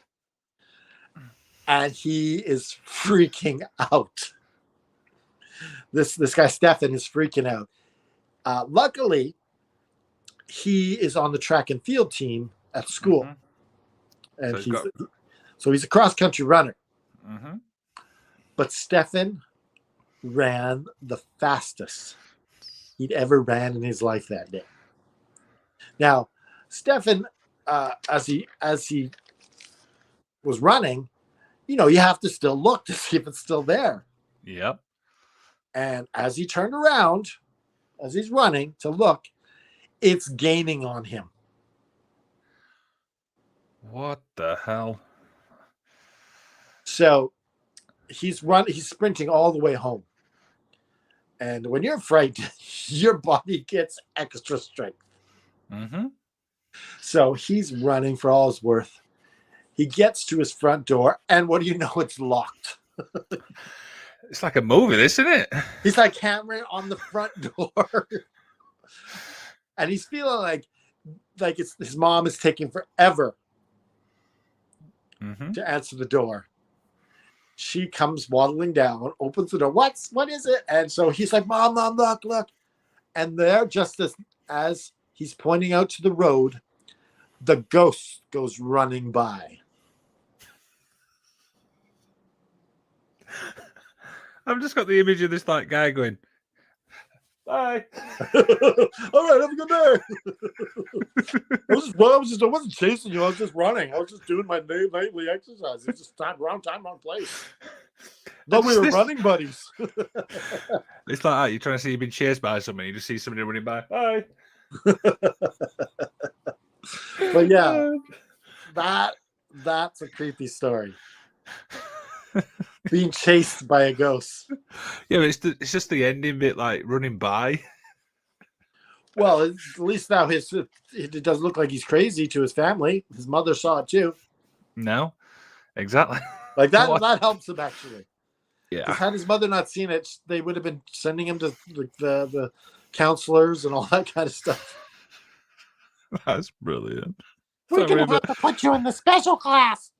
And he is freaking out. This guy, Stefan, is freaking out. Luckily, he is on the track and field team at school. Mm-hmm. And so he's a cross-country runner. Mm-hmm. But Stefan ran the fastest he'd ever ran in his life that day. Now, Stefan, as he was running, you have to still look to see if it's still there. Yep. And as he turned around, as he's running to look, it's gaining on him. What the hell? So he's sprinting all the way home. And when you're frightened, your body gets extra strength. Mm-hmm. So he's running for all his worth. He gets to his front door, and what do you know? It's locked. It's like a movie, this, isn't it? He's like hammering on the front door, and he's feeling like it's his mom is taking forever to answer the door. She comes waddling down, opens the door. What is it? And so he's like, Mom, look. And there, just as he's pointing out to the road, the ghost goes running by. I've just got the image of this like guy going, bye. All right, have a good day. I wasn't chasing you. I was just running. I was just doing my nightly exercise. It's just wrong time, wrong place. But we were running buddies. It's like that. You're trying to see you've been chased by somebody. You just see somebody running by. Bye. But yeah, that's a creepy story. Being chased by a ghost. Yeah, but it's just the ending bit, like running by. Well, at least now it doesn't look like he's crazy to his family. His mother saw it too. No, exactly. Like that helps him actually. Yeah. Had his mother not seen it, they would have been sending him to the counselors and all that kind of stuff. That's brilliant. We're going to have to put you in the special class.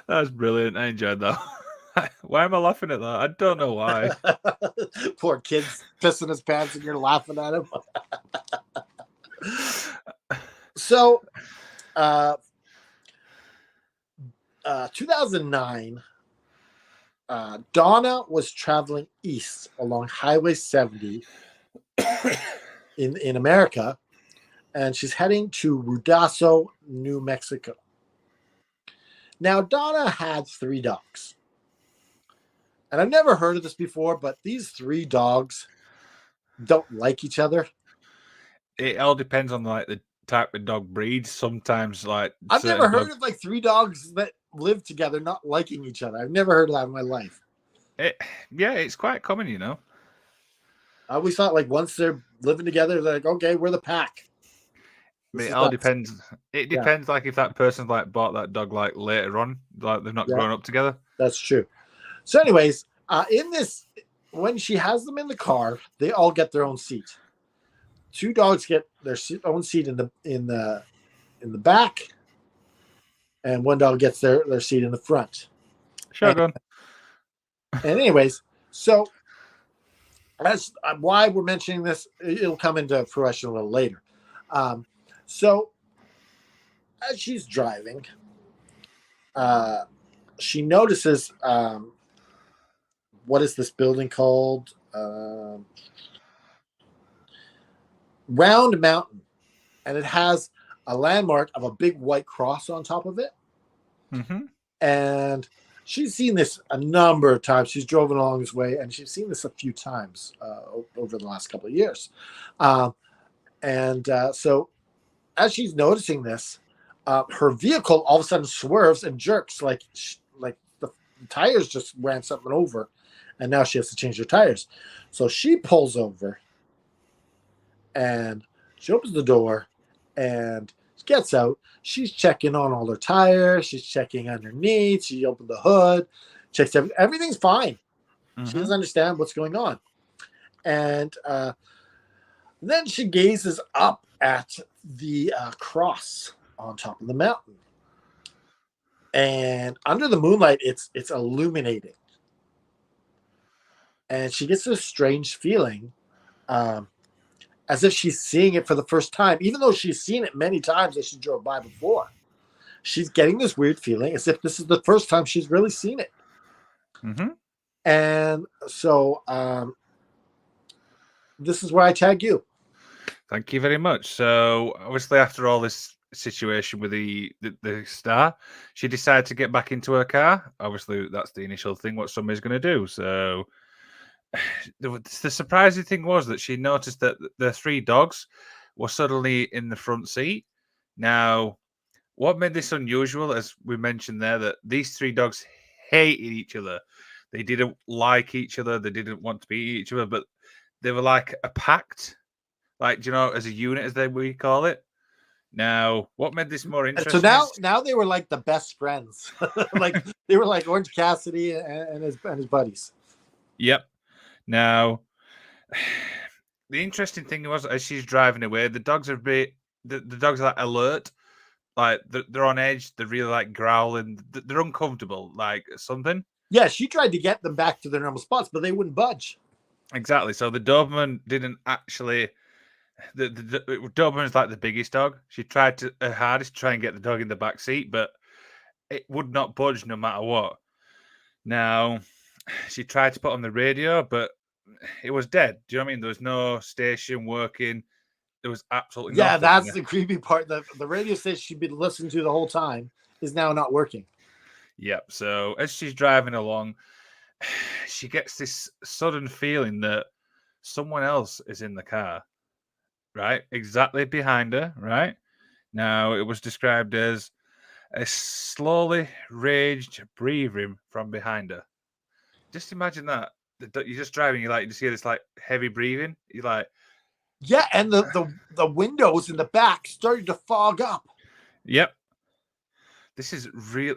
That's brilliant. I enjoyed that. Why am I laughing at that? I don't know why. Poor kid's pissing his pants and you're laughing at him. So, 2009, Donna was traveling east along Highway 70 in America, and she's heading to Ruidoso, New Mexico. Now, Donna had 3 dogs. And I've never heard of this before, but these 3 dogs don't like each other. It all depends on like the type of dog breed. Sometimes like I've never heard of like 3 dogs that live together not liking each other. I've never heard of that in my life. Yeah, it's quite common, you know. I always thought like once they're living together, they're like, okay, we're the pack. It all depends. It depends, like if that person's like bought that dog like later on, like they've not grown up together. That's true. So, anyways, in this, when she has them in the car, they all get their own seat. 2 dogs get their own seat in the back, and 1 dog gets their seat in the front. Shotgun. And anyways, so that's why we're mentioning this. It'll come into fruition a little later. So as she's driving, she notices what is this building called? Round Mountain, and it has a landmark of a big white cross on top of it. Mm-hmm. And she's seen this a number of times. She's driven along this way, and she's seen this a few times over the last couple of years. So as she's noticing this, her vehicle all of a sudden swerves and jerks like the tires just ran something over, and now she has to change her tires. So she pulls over, and she opens the door, and gets out. She's checking on all her tires. She's checking underneath. She opened the hood, checks everything's fine. Mm-hmm. She doesn't understand what's going on. And then she gazes up at the cross on top of the mountain. And under the moonlight, it's illuminating. And she gets this strange feeling, as if she's seeing it for the first time, even though she's seen it many times as she drove by before. She's getting this weird feeling as if this is the first time she's really seen it. Mm-hmm. And so this is where I tag you. Thank you very much. So obviously after all this situation with the star, she decided to get back into her car. Obviously that's the initial thing what somebody's going to do. So the surprising thing was that she noticed that the 3 dogs were suddenly in the front seat. Now, what made this unusual, as we mentioned there, that these 3 dogs hated each other. They didn't like each other. They didn't want to be each other, but they were like a pact. like, do you know, as a unit, we call it. Now, what made this more And so interesting is, now they were like the best friends. Like they were like Orange Cassidy and his buddies. yep. Now, the interesting thing was, as she's driving away, the dogs are the dogs are like alert, like they're on edge. They're really like growling. They're uncomfortable, like something. Yeah, she tried to get them back to their normal spots, but they wouldn't budge. Exactly. So the Doberman didn't actually. The Doberman's like the biggest dog. She tried to her hardest to try and get the dog in the back seat, but it would not budge no matter what. Now, she tried to put on the radio, but it was dead. Do you know what I mean? There was no station working. There was absolutely Yeah, nothing. that's the creepy part. The radio station she'd been listening to the whole time is now not working. Yep. So as she's driving along, she gets this sudden feeling that someone else is in the car, right? Exactly behind her, right? Now, it was described as a slowly raged breathing from behind her. Just imagine that. You're just driving, you just hear this like heavy breathing. You're like, Yeah, and the windows in the back started to fog up. yep. This is real.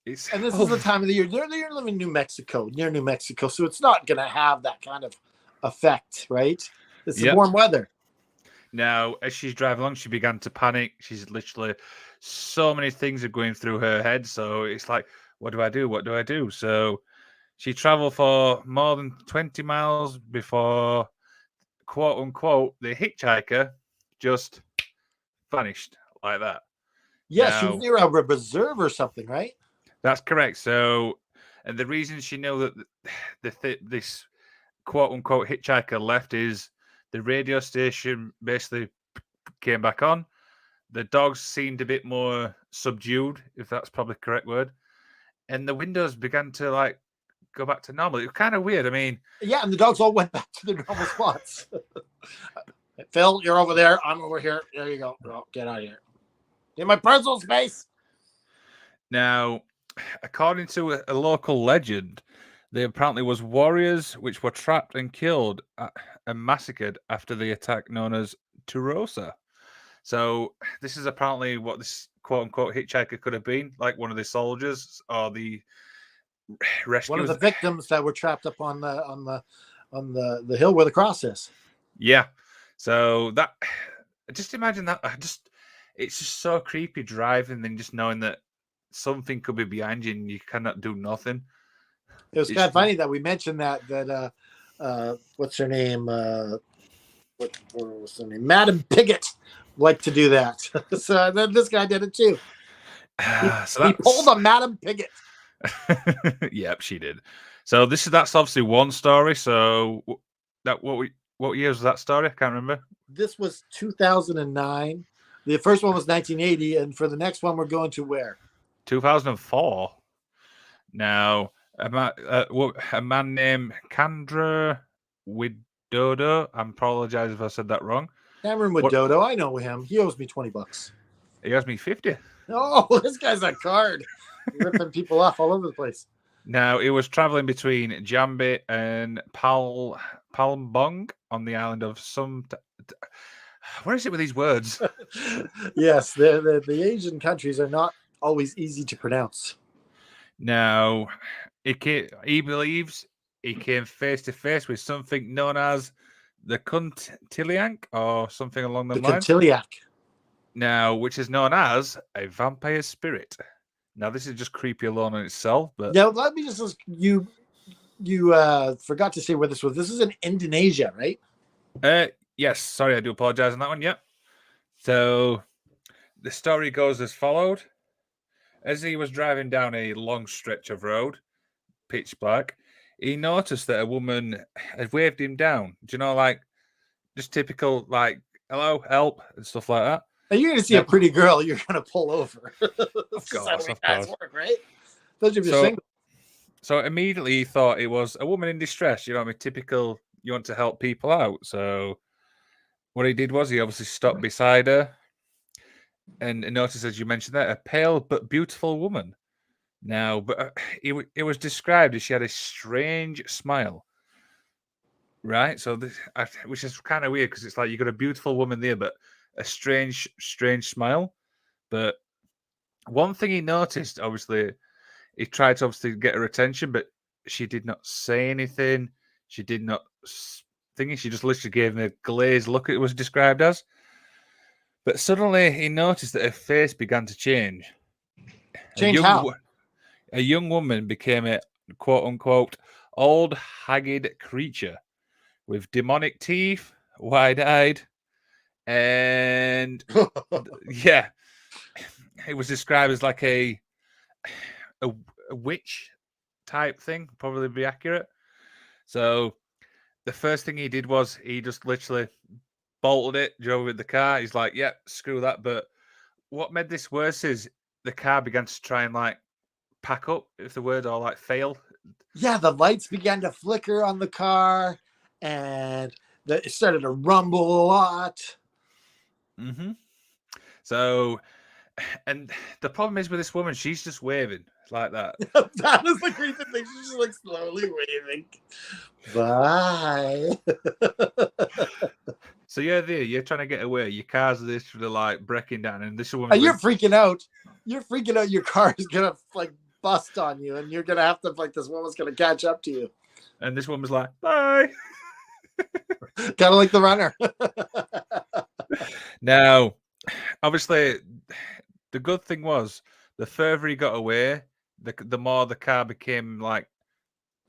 And this is the time of the year. They're living in New Mexico, near New Mexico, so it's not going to have that kind of effect, right? It's the warm weather. Now, as she's driving along, she began to panic. She's literally so many things are going through her head. So it's like, what do I do? What do I do? So she traveled for more than 20 miles before, quote unquote, the hitchhiker just vanished like that. Yeah, she was near a reserve or something, right? That's correct. So, and the reason she knew that this quote unquote hitchhiker left is the radio station basically came back on. The dogs seemed a bit more subdued, if that's probably the correct word. And the windows began to like go back to normal. It was kind of weird. I mean, yeah, and the dogs all went back to their normal spots. Phil, you're over there. I'm over here. There you go. Oh, get out of here. In my personal space. Now, according to a local legend, there apparently was warriors which were trapped and killed and massacred after the attack known as Turosa. So this is apparently what this quote-unquote hitchhiker could have been, like one of the soldiers or the rescuers. One of the victims that were trapped up on the hill where the cross is. Yeah. So that, just imagine that. It's just so creepy driving and just knowing that something could be behind you and you cannot do nothing. It was kind of funny that we mentioned that what's her name? What was her name? Madam Piggott liked to do that. So then this guy did it too. He pulled a Madam Piggott. Yep, she did. So that's obviously one story. So what year was that story? I can't remember. This was 2009. The first one was 1980, and for the next one, we're going to where? 2004. Now, a man named Candra Widodo. I apologize if I said that wrong. Cameron Widodo. I know him. He owes me $20. He owes me 50. Oh, this guy's a card. Ripping people off all over the place. Now, it was traveling between Jambi and Palmbang on the island of What is it with these words? Yes, the Asian countries are not always easy to pronounce. Now, he believes he came face to face with something known as the Kuntiliank or something along those lines. The Kuntiliak. Now, which is known as a vampire spirit. Now, this is just creepy alone in itself. But now, let me just you forgot to say where this was. This is in Indonesia, right? Yes. Sorry, I do apologize on that one. Yep. So the story goes as followed. As he was driving down a long stretch of road, pitch black, he noticed that a woman had waved him down. Do you know, like, just typical, like, hello, help, and stuff like that? Now, you're going to see a pretty girl, you're going to pull over. Of course. Work, right? Those are single. So immediately he thought it was a woman in distress. You know what I mean? Typical, you want to help people out. So what he did was he obviously stopped beside her and noticed, as you mentioned that, a pale but beautiful woman. Now, but it was described as she had a strange smile. Right. So which is kind of weird because it's like you got a beautiful woman there, but a strange smile. But one thing he noticed, obviously, he tried to obviously get her attention, but she did not say anything. She did not thingy. She just literally gave him a glazed look. It was described as. But suddenly he noticed that her face began to change. A Change how? a young woman became a quote unquote old haggard creature with demonic teeth, wide eyed, and yeah, it was described as like a, a witch type thing, probably be accurate. So the first thing he did was he just literally bolted it, drove with the car. He's like, yeah, screw that. But what made this worse is the car began to try and like pack up, if the word, or like fail. Yeah, the lights began to flicker on the car, and it started to rumble a lot. Mm-hmm. So, and the problem is with this woman, she's just waving like that. That is the creepy thing. She's just like slowly waving. Bye. So you're trying to get away. Your car's literally like breaking down, and this woman. And you're freaking out. You're freaking out. Your car is gonna like bust on you, and you're gonna have to like this woman's gonna catch up to you. And this woman's like, bye. Kind of like the runner. Now, obviously, the good thing was the further he got away, the more the car became like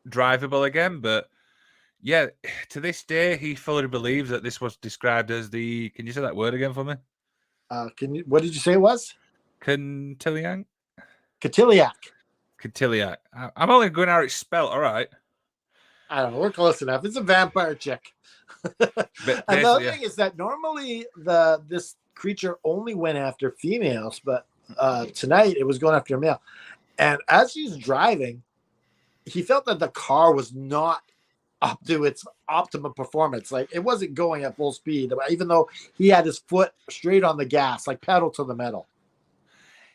drivable again. But yeah, to this day, he fully believes that this was described as the. Can you say that word again for me? What did you say it was? Cotillion? Cotilliac. Cotilliac. I'm only going how it's spelled. All right. I don't know. We're close enough. It's a vampire chick. And the other thing is that normally this creature only went after females, but tonight it was going after a male. And as he's driving, he felt that the car was not up to its optimum performance. Like it wasn't going at full speed, even though he had his foot straight on the gas, like pedal to the metal.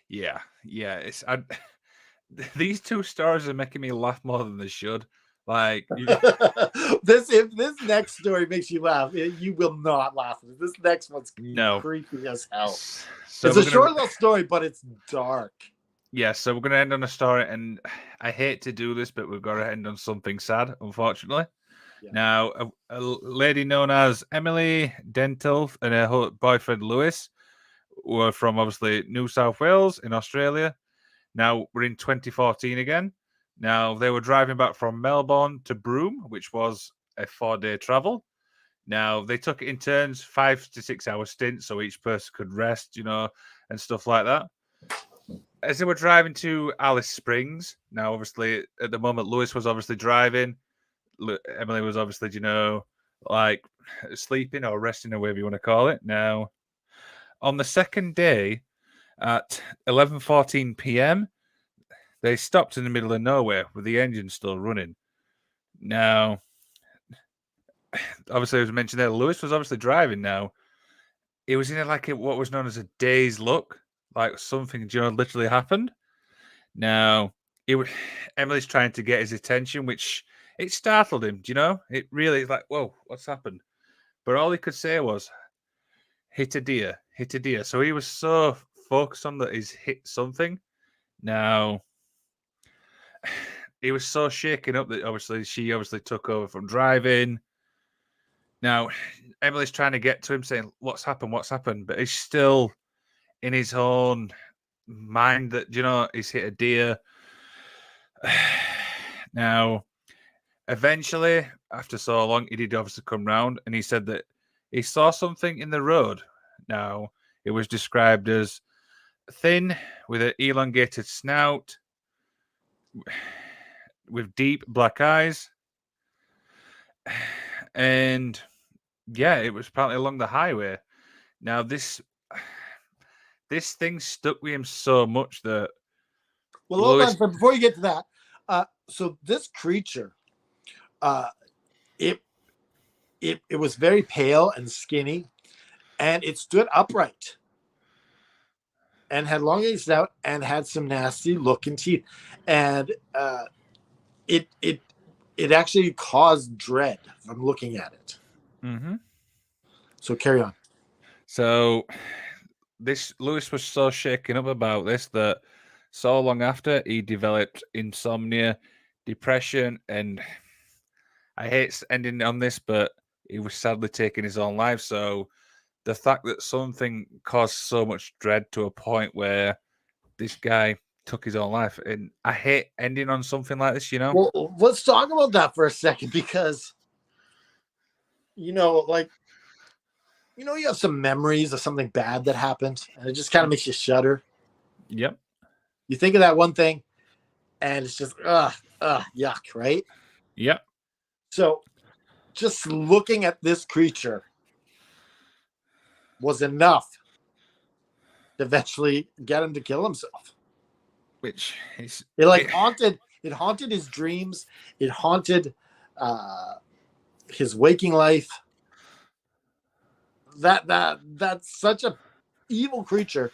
Yeah. These two stories are making me laugh more than they should. Like if this next story makes you laugh, you will not laugh. This next one's creepy as hell. So it's a short little story, but it's dark. Yeah, so we're going to end on a story, and I hate to do this, but we've got to end on something sad, unfortunately. Yeah. Now, a lady known as Emily Dental and her boyfriend Lewis were from, obviously, New South Wales in Australia. Now, we're in 2014 again. Now, they were driving back from Melbourne to Broome, which was a 4-day travel. Now, they took it in turns, 5 to 6 hour stints, so each person could rest, and stuff like that. As they were driving to Alice Springs, now, obviously, at the moment, Lewis was obviously driving. Emily was obviously, like sleeping or resting, or whatever you want to call it. Now, on the second day at 11:14 p.m., they stopped in the middle of nowhere with the engine still running. Now, obviously, as I mentioned there, Lewis was obviously driving now. It was in what was known as a dazed look, like something, literally happened. Now, Emily's trying to get his attention, which it startled him, It really is like, whoa, what's happened? But all he could say was, hit a deer. So he was so focused on that he's hit something. Now, he was so shaken up that she took over from driving. Now, Emily's trying to get to him saying, what's happened? But he's still in his own mind that, he's hit a deer. Now, eventually, after so long, he did obviously come round and he said that he saw something in the road. Now, it was described as thin with an elongated snout, with deep black eyes. And yeah, it was apparently along the highway. Now, this thing stuck with him so much that. Well, hold on. But before you get to that, so this creature, it was very pale and skinny, and it stood upright, and had long snout and had some nasty looking teeth, and it it actually caused dread from looking at it. Mm-hmm. So carry on. So this Lewis was so shaken up about this that so long after he developed insomnia, depression, and I hate ending on this, but he was sadly taking his own life. So the fact that something caused so much dread to a point where this guy took his own life, and I hate ending on something like this, Well, let's talk about that for a second, because you have some memories of something bad that happened, and it just kind of makes you shudder. Yep. You think of that one thing, and it's just yuck, right? Yep. So just looking at this creature was enough to eventually get him to kill himself. Which is haunted his dreams. It haunted his waking life. That's such a evil creature.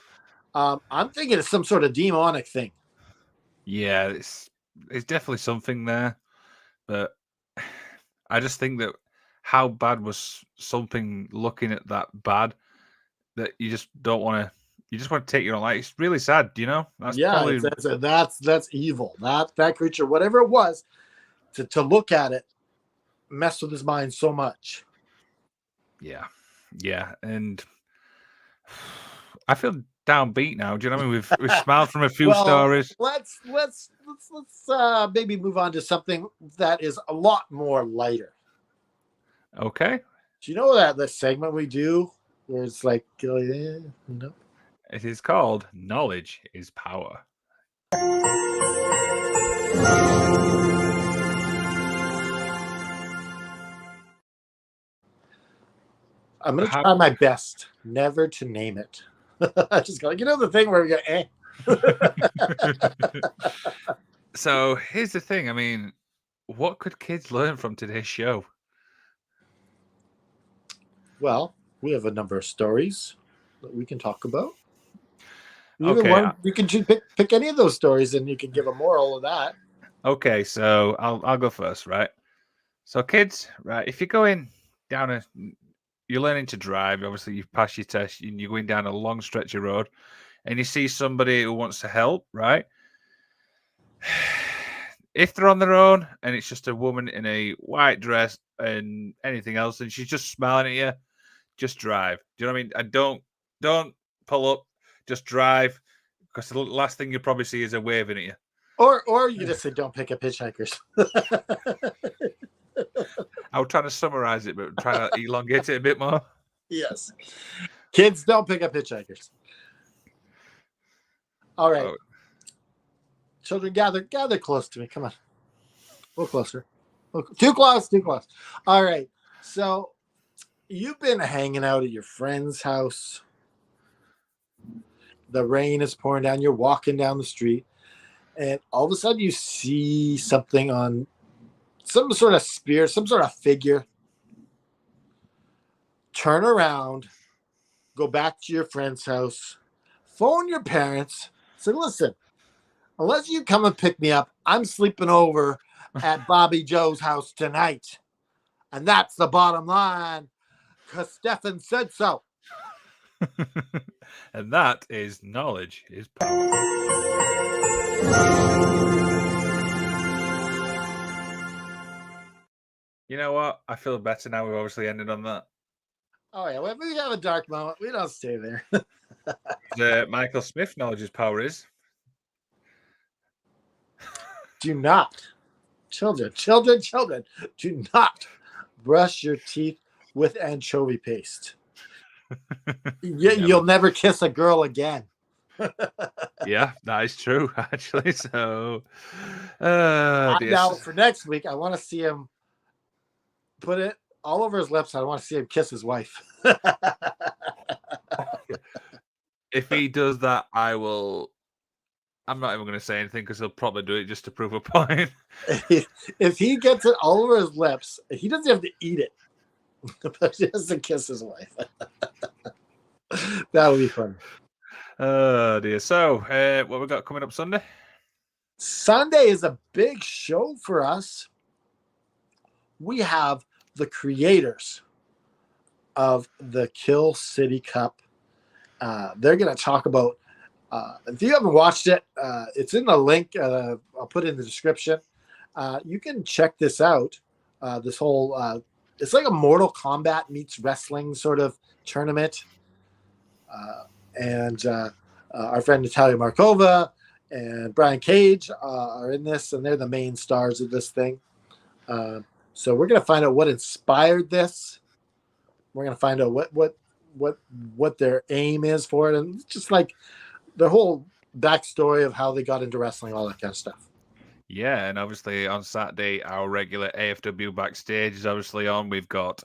I'm thinking it's some sort of demonic thing. Yeah, it's definitely something there, but I just think that how bad was something looking at that bad that you just don't want to. You just want to take your own life. It's really sad, That's probably that's evil. That creature, whatever it was, to look at it, messed with his mind so much. Yeah, and I feel downbeat now. Do you know what I mean? We've smiled from a few stories. Let's maybe move on to something that is a lot more lighter. Okay. Do you know that the segment we do where it's like, It is called Knowledge is Power. I'm going to try my best never to name it. I just go, the thing where we go, So here's the thing. I mean, what could kids learn from today's show? Well, we have a number of stories that we can talk about. Okay. You can pick any of those stories and you can give a moral of that. Okay, so I'll go first, right? So kids, right, if you're going down you're learning to drive, obviously you've passed your test and you're going down a long stretch of road and you see somebody who wants to help, right? If they're on their own and it's just a woman in a white dress and anything else and she's just smiling at you, just drive. Do you know what I mean? And don't pull up, just drive, because the last thing you'll probably see is a waving at you. Or you just say, don't pick up hitchhikers. I was trying to summarize it, but trying to elongate it a bit more. Yes. Kids, don't pick up hitchhikers. All right. Oh. Children, gather close to me. Come on. A little closer. Too close. All right. So you've been hanging out at your friend's house. The rain is pouring down. You're walking down the street. And all of a sudden you see something on some sort of spear, some sort of figure. Turn around. Go back to your friend's house. Phone your parents. Say, listen, unless you come and pick me up, I'm sleeping over at Bobby Joe's house tonight. And that's the bottom line, because Stefan said so. And that is knowledge is power. You know what? I feel better now. We've obviously ended on that. Oh, yeah. When we have a dark moment, we don't stay there. Michael Smith, knowledge is power is. Do not, children, do not brush your teeth with anchovy paste. You'll never kiss a girl again. Yeah, that is true, actually. So, now for next week, I want to see him put it all over his lips. I want to see him kiss his wife. If he does that, I will. I'm not even going to say anything because he'll probably do it just to prove a point. If he gets it all over his lips, he doesn't have to eat it, but he has to kiss his wife. That would be fun. Oh dear. So, what we got coming up Sunday? Sunday is a big show for us. we have the creators of the Kill City Cup. They're going to talk about, if you haven't watched it, it's in the link. I'll put it in the description. You can check this out. This whole, it's like a Mortal Kombat meets wrestling sort of tournament. And our friend Natalia Markova and Brian Cage are in this, and they're the main stars of this thing. So we're going to find out what inspired this. We're going to find out what their aim is for it, and just like the whole backstory of how they got into wrestling, all that kind of stuff. Yeah, and obviously on Saturday, our regular AFW backstage is obviously on. We've got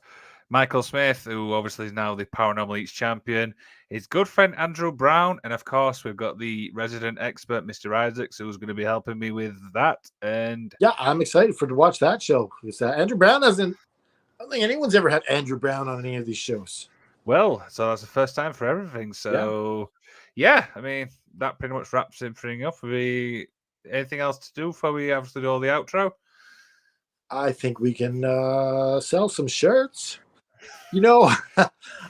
Michael Smith, who obviously is now the Paranormal Eats champion, his good friend Andrew Brown, and of course we've got the resident expert, Mr. Isaacs, who's going to be helping me with that. And yeah, I'm excited to watch that show because Andrew Brown hasn't. I don't think anyone's ever had Andrew Brown on any of these shows. well, so that's the first time for everything. So yeah, I mean that pretty much wraps everything up. Anything else to do before we obviously do all the outro? I think we can sell some shirts. You know,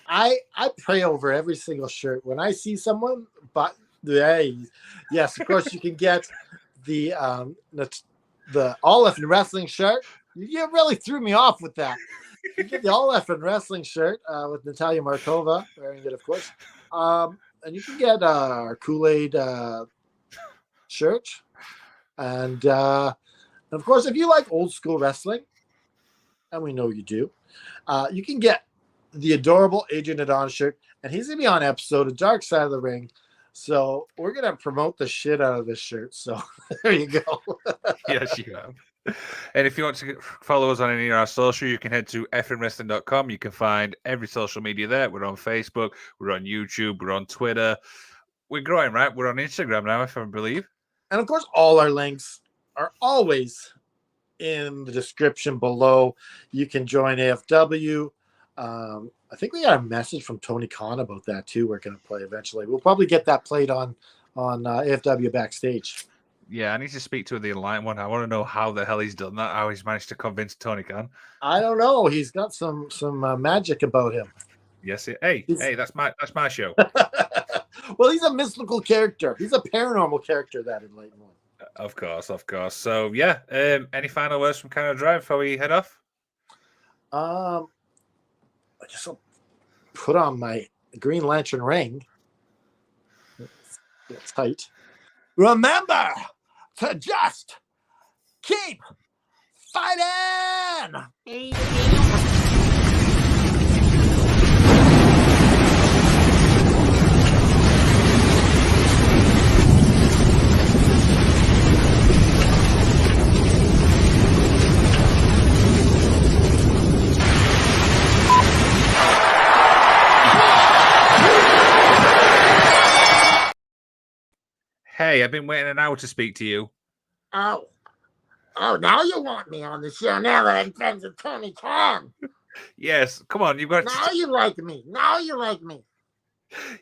I pray over every single shirt when I see someone. But hey, yes, of course you can get the All F and Wrestling shirt. You really threw me off with that. You get the All F and Wrestling shirt with Natalia Markova wearing it, of course, and you can get our Kool-Aid shirt, and of course, if you like old school wrestling, and we know you do, you can get the adorable Adrian Adon shirt, and he's gonna be on episode of Dark Side of the Ring. So we're gonna promote the shit out of this shirt. So there you go. Yes, you have. And if you want to follow us on any of our social, you can head to fnwrestling.com. You can find every social media there. We're on Facebook, we're on YouTube, we're on Twitter. We're growing, right? We're on Instagram now, if I believe. And of course, all our links are always in the description below. You can join AFW. I think we got a message from Tony Khan about that too. We're going to play eventually. We'll probably get that played on AFW backstage. Yeah, I need to speak to the Enlightened one. I want to know how the hell he's done that. How he's managed to convince Tony Khan. I don't know. He's got some magic about him. Yes. Hey, that's my show. Well, he's a mystical character. He's a paranormal character. That Enlightened one. Of course. So yeah. Any final words from Canada Drive before we head off? I guess I'll put on my Green Lantern ring. It's tight. Remember to just keep fighting. Hey, I've been waiting an hour to speak to you. Oh, now you want me on the show now that I'm friends with Tony Khan. Yes, come on, you've got Now to... you like me.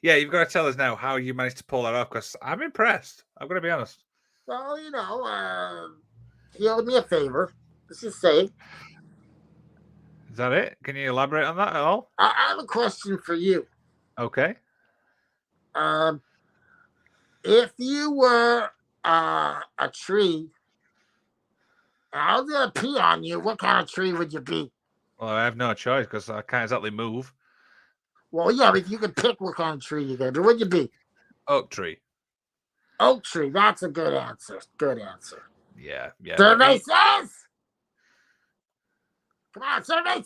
Yeah, you've got to tell us now how you managed to pull that off, because I'm impressed. I'm going to be honest. Well, he owed me a favor. Let's just say. Is that it? Can you elaborate on that at all? I have a question for you. Okay. If you were a tree, and I was gonna pee on you, what kind of tree would you be? Well, I have no choice because I can't exactly move. Well, yeah, but if you could pick what kind of tree you're gonna be, what'd you be? Oak tree. Oak tree. That's a good answer. Yeah. Survey says. Come on, survey says.